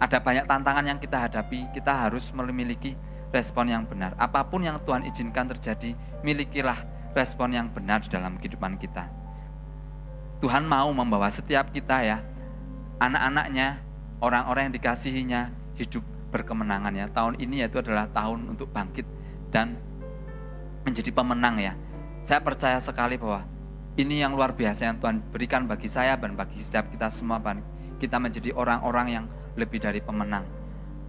Speaker 7: Ada banyak tantangan yang kita hadapi, kita harus memiliki respon yang benar. Apapun yang Tuhan izinkan terjadi, milikilah respon yang benar di dalam kehidupan kita. Tuhan mau membawa setiap kita ya, anak-anaknya, orang-orang yang dikasihinya, hidup berkemenangan ya. Tahun ini yaitu adalah tahun untuk bangkit dan menjadi pemenang ya. Saya percaya sekali bahwa ini yang luar biasa yang Tuhan berikan bagi saya dan bagi setiap kita semua. Kita menjadi orang-orang yang lebih dari pemenang.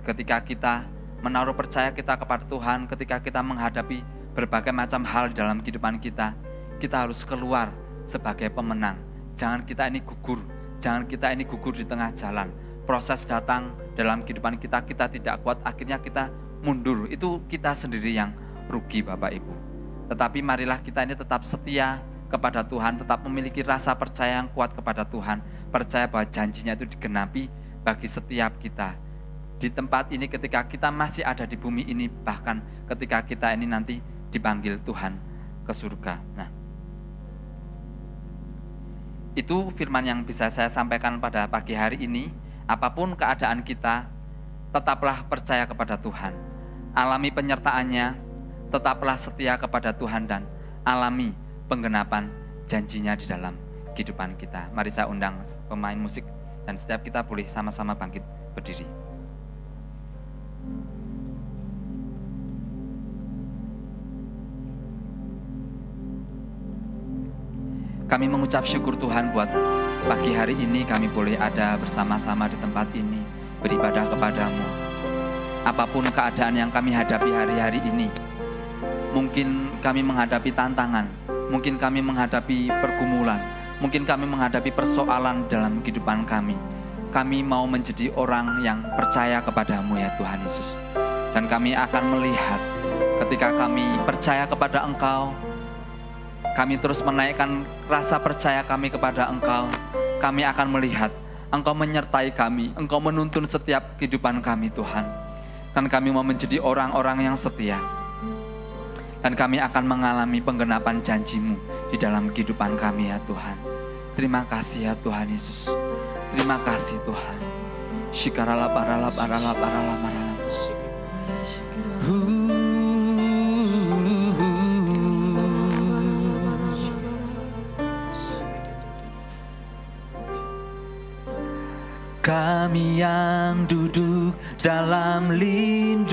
Speaker 7: Ketika kita menaruh percaya kita kepada Tuhan, ketika kita menghadapi berbagai macam hal di dalam kehidupan kita, kita harus keluar sebagai pemenang. Jangan kita ini gugur di tengah jalan. Proses datang dalam kehidupan kita, kita tidak kuat, akhirnya kita mundur. Itu kita sendiri yang rugi Bapak Ibu. Tetapi marilah kita ini tetap setia kepada Tuhan, tetap memiliki rasa percaya yang kuat kepada Tuhan, percaya bahwa janjinya itu digenapi bagi setiap kita. Di tempat ini ketika kita masih ada di bumi ini, bahkan ketika kita ini nanti dipanggil Tuhan ke surga. Nah, itu firman yang bisa saya sampaikan pada pagi hari ini. Apapun keadaan kita, tetaplah percaya kepada Tuhan. Alami penyertaannya, tetaplah setia kepada Tuhan dan alami penggenapan janjinya di dalam kehidupan kita. Mari saya undang pemain musik dan setiap kita boleh sama-sama bangkit berdiri. Kami mengucap syukur Tuhan buat pagi hari ini kami boleh ada bersama-sama di tempat ini, beribadah kepadamu. Apapun keadaan yang kami hadapi hari-hari ini, mungkin kami menghadapi tantangan, mungkin kami menghadapi pergumulan, mungkin kami menghadapi persoalan dalam kehidupan kami. Kami mau menjadi orang yang percaya kepadamu ya Tuhan Yesus. Dan kami akan melihat ketika kami percaya kepada Engkau, kami terus menaikkan rasa percaya kami kepada Engkau. Kami akan melihat Engkau menyertai kami, Engkau menuntun setiap kehidupan kami Tuhan. Dan kami mau menjadi orang-orang yang setia. Dan kami akan mengalami penggenapan janji-Mu di dalam kehidupan kami ya Tuhan. Terima kasih ya Tuhan Yesus. Terima kasih Tuhan. Shikarala parala parala parala marala. Kami yang duduk dalam lindungan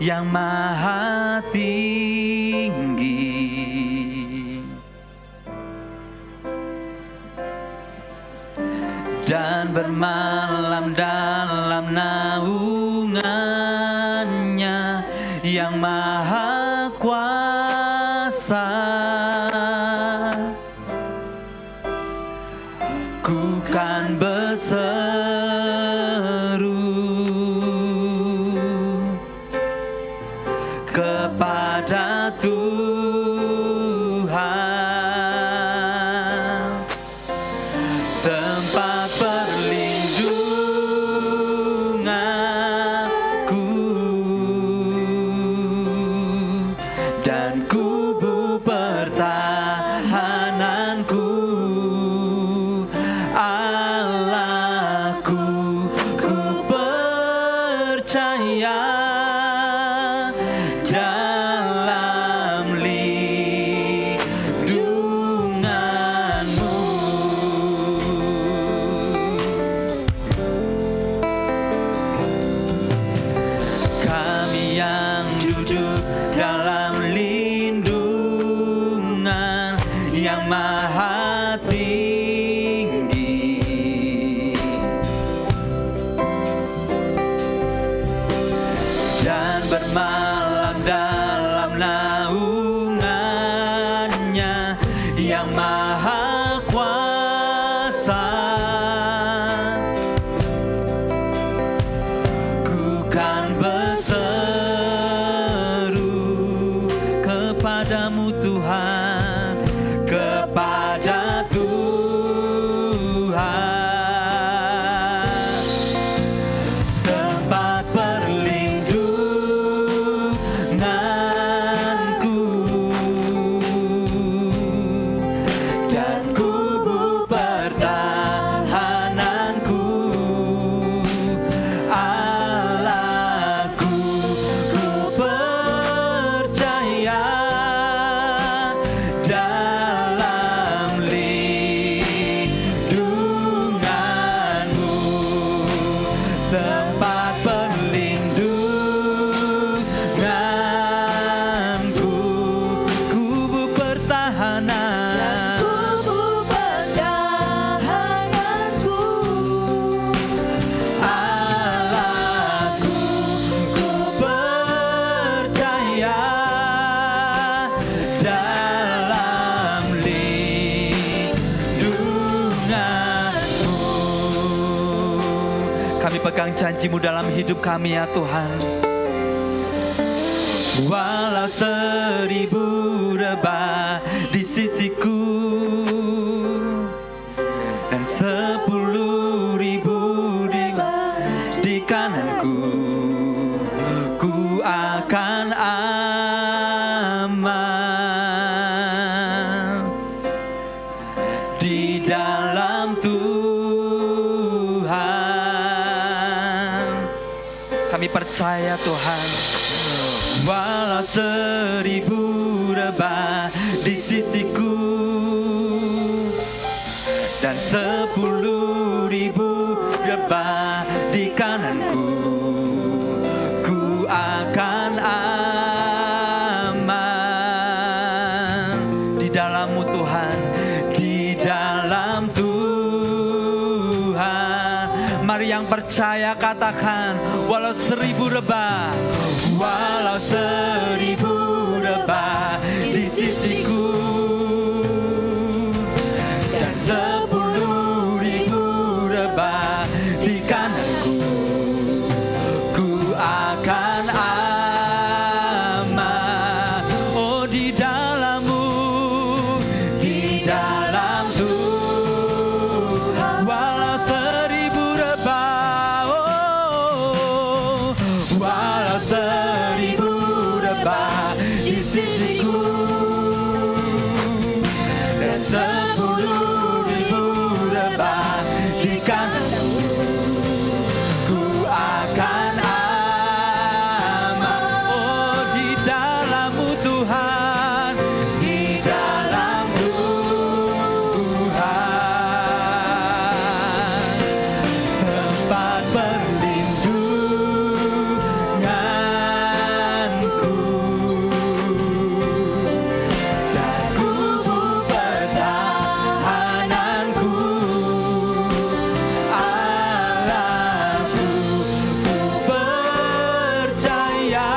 Speaker 7: yang maha tinggi, dan bermalam dalam naungannya yang maha kuasa. Ku kan berseru kepada Tuhan, tempat perlindunganku dan kubu pertahananku. Allahku, ku percaya dalam lindungan-Mu. Kami yang duduk dalam lindungan yang maha tinggi, malam dalam naungannya yang maha kuasa. Ku kan berseru kepadamu Tuhan, kepada Tuhan, tempat perlindunganku dan kubu pertahananku. Allahku, ku percaya dalam lindunganmu, tempat perlindunganku, kubu pertahanan. Allahku, ku percaya dalam lindunganmu. Kami pegang janji-Mu dalam hidup kami ya Tuhan. Walau 1000 rebah di sisiku dan 10.000 di kananku, ku akan aman di dalam Tuhan. Kami percaya Tuhan, walau 1000 rebah di sisiku dan 10.000 rebah di kananku, ku akan aman di dalam-Mu Tuhan, di dalam Tuhan. Mari yang percaya katakan, walau 1000 rebah, walau 1000 rebah di sisiku dan 10.000 rebah di kananku, ku akan aman. Oh, di dalam-Mu, di dalam Tuhan, walau 1000 rebah, oh, walau 1000 rebah di sisiku dan 10.000 rebah di kananku, ku akan aman. Oh, di dalam-Mu Tuhan, di dalam Tuhan, tempat perlindunganku dan kubu pertahananku. Allahku, ku percaya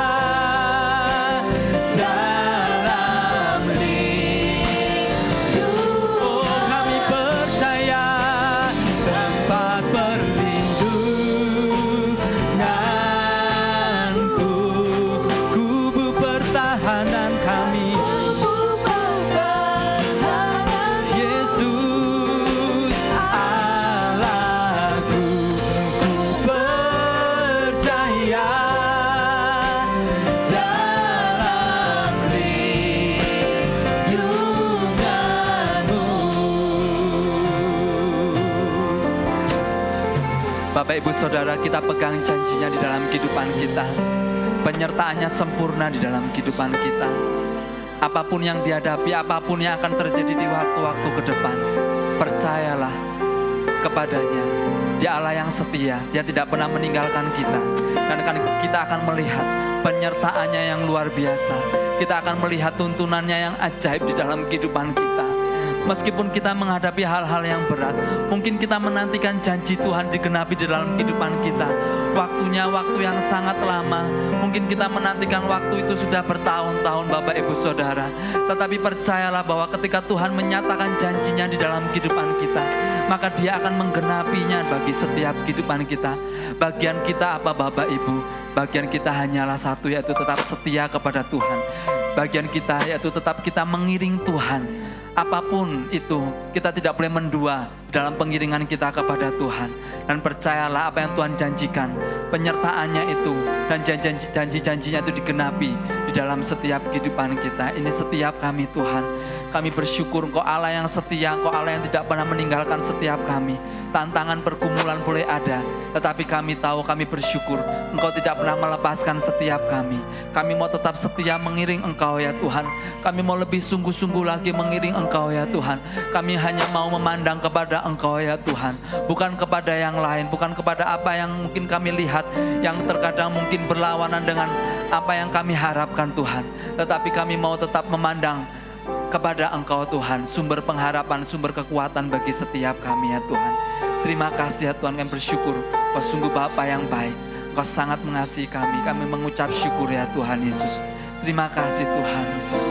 Speaker 7: dalam lindunganmu. Oh, kami percaya tempat perlindunganku, kubu pertahanan kami. Yesus, Allahku, ku percaya dalam lindunganmu. Bapak Ibu Saudara, kita pegang janjinya di dalam kehidupan kita. Penyertaannya sempurna di dalam kehidupan kita. Apapun yang dihadapi, apapun yang akan terjadi di waktu-waktu ke depan, percayalah kepadanya. Dia Allah yang setia, Dia tidak pernah meninggalkan kita. Dan kita akan melihat penyertaannya yang luar biasa. Kita akan melihat tuntunannya yang ajaib di dalam kehidupan kita. Meskipun kita menghadapi hal-hal yang berat, mungkin kita menantikan janji Tuhan digenapi di dalam kehidupan kita. Waktunya waktu yang sangat lama. Mungkin kita menantikan waktu itu sudah bertahun-tahun Bapak Ibu Saudara. Tetapi percayalah bahwa ketika Tuhan menyatakan janjinya di dalam kehidupan kita, maka Dia akan menggenapinya bagi setiap kehidupan kita. Bagian kita apa Bapak Ibu? Bagian kita hanyalah satu, yaitu tetap setia kepada Tuhan. Bagian kita yaitu tetap kita mengiring Tuhan. Apapun itu, kita tidak boleh mendua dalam pengiringan kita kepada Tuhan. Dan percayalah apa yang Tuhan janjikan, penyertaannya itu dan janji-janjinya itu digenapi di dalam setiap kehidupan kita. Ini setiap kami Tuhan. Kami bersyukur Engkau Allah yang setia, Engkau Allah yang tidak pernah meninggalkan setiap kami. Tantangan pergumulan boleh ada, tetapi kami tahu, kami bersyukur Engkau tidak pernah melepaskan setiap kami. Kami mau tetap setia mengiring Engkau ya Tuhan. Kami mau lebih sungguh-sungguh lagi mengiring Engkau ya Tuhan. Kami hanya mau memandang kepada Engkau ya Tuhan, bukan kepada yang lain, bukan kepada apa yang mungkin kami lihat, yang terkadang mungkin berlawanan dengan apa yang kami harapkan Tuhan. Tetapi kami mau tetap memandang kepada Engkau Tuhan, sumber pengharapan, sumber kekuatan bagi setiap kami ya Tuhan. Terima kasih ya Tuhan, kami bersyukur Kau sungguh Bapa yang baik. Kau sangat mengasihi kami. Kami mengucap syukur ya Tuhan Yesus. Terima kasih Tuhan Yesus.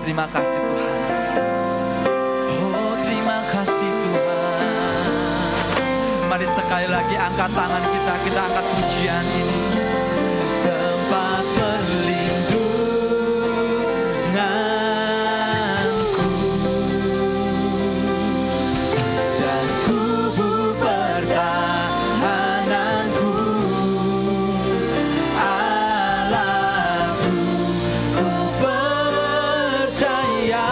Speaker 7: Terima kasih Tuhan Yesus. Oh terima kasih Tuhan. Mari sekali lagi angkat tangan kita angkat pujian ini. Tempat perlindunganku dan kubu pertahananku, Allahku, ku percaya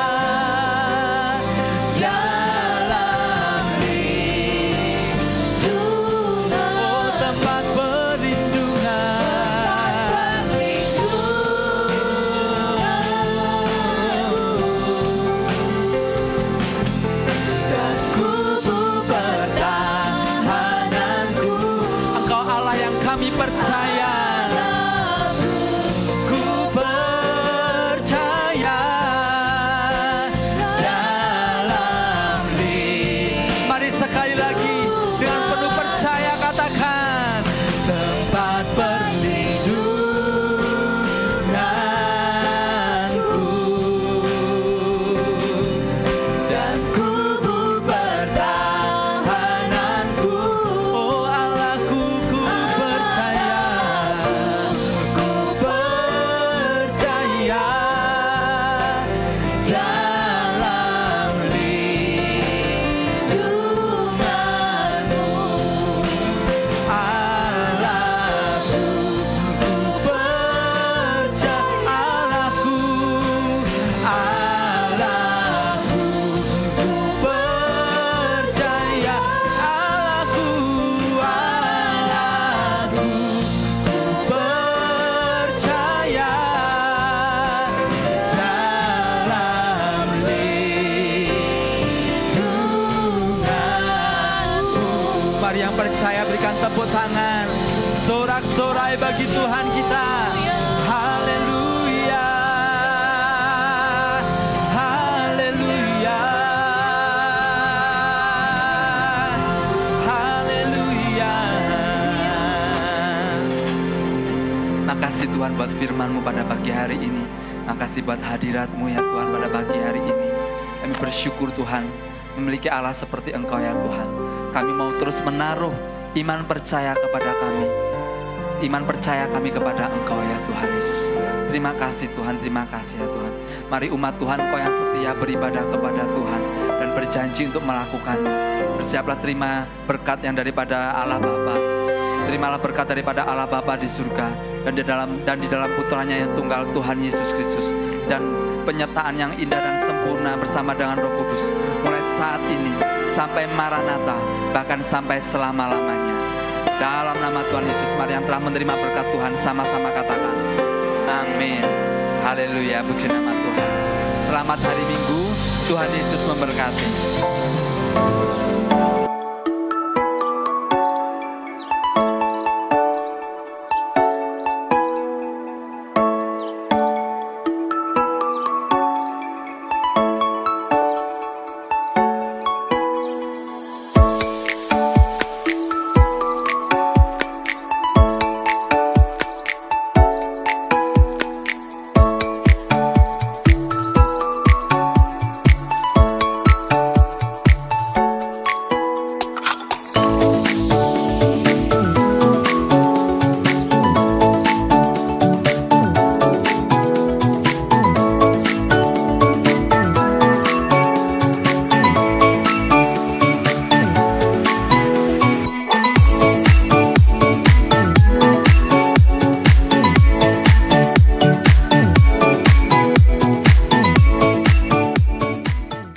Speaker 7: dalam lindungan. Oh tempat perlindungan, dan kubu pertahananku. Engkau Allah yang kami percaya. Ku percaya dalam lindungan. Mari sekali lagi dengan penuh percaya katakan, tempat perlindunganku dan kubu pertahananku. Oh Allahku, ku percaya dalam lindunganmu. Allahku, ku percaya. Allahku, ku percaya. Allahku, ku percaya dalam lindunganmu. Mari yang percaya berikan tepuk tangan, sorak-sorai bagi Tuhan kita. Haleluya, haleluya, haleluya. Makasih Tuhan buat firman-Mu pada pagi hari ini. Makasih buat hadirat-Mu ya Tuhan pada pagi hari ini. Kami bersyukur Tuhan memiliki Allah seperti Engkau ya Tuhan. Kami mau terus menaruh iman percaya kepada kami. Iman percaya kami kepada Engkau ya Tuhan Yesus. Terima kasih Tuhan, terima kasih ya Tuhan. Mari umat Tuhan, Engkau yang setia beribadah kepada Tuhan dan berjanji untuk melakukannya. Bersiaplah terima berkat yang daripada Allah Bapa. Terimalah berkat daripada Allah Bapa di surga dan di dalam putranya yang tunggal Tuhan Yesus Kristus, dan penyertaan yang indah dan sempurna bersama dengan Roh Kudus mulai saat ini sampai Maranatha, bahkan sampai selama-lamanya. Dalam nama Tuhan Yesus, mari yang telah menerima berkat Tuhan sama-sama katakan amin. Haleluya, puji nama Tuhan. Selamat hari Minggu, Tuhan Yesus memberkati.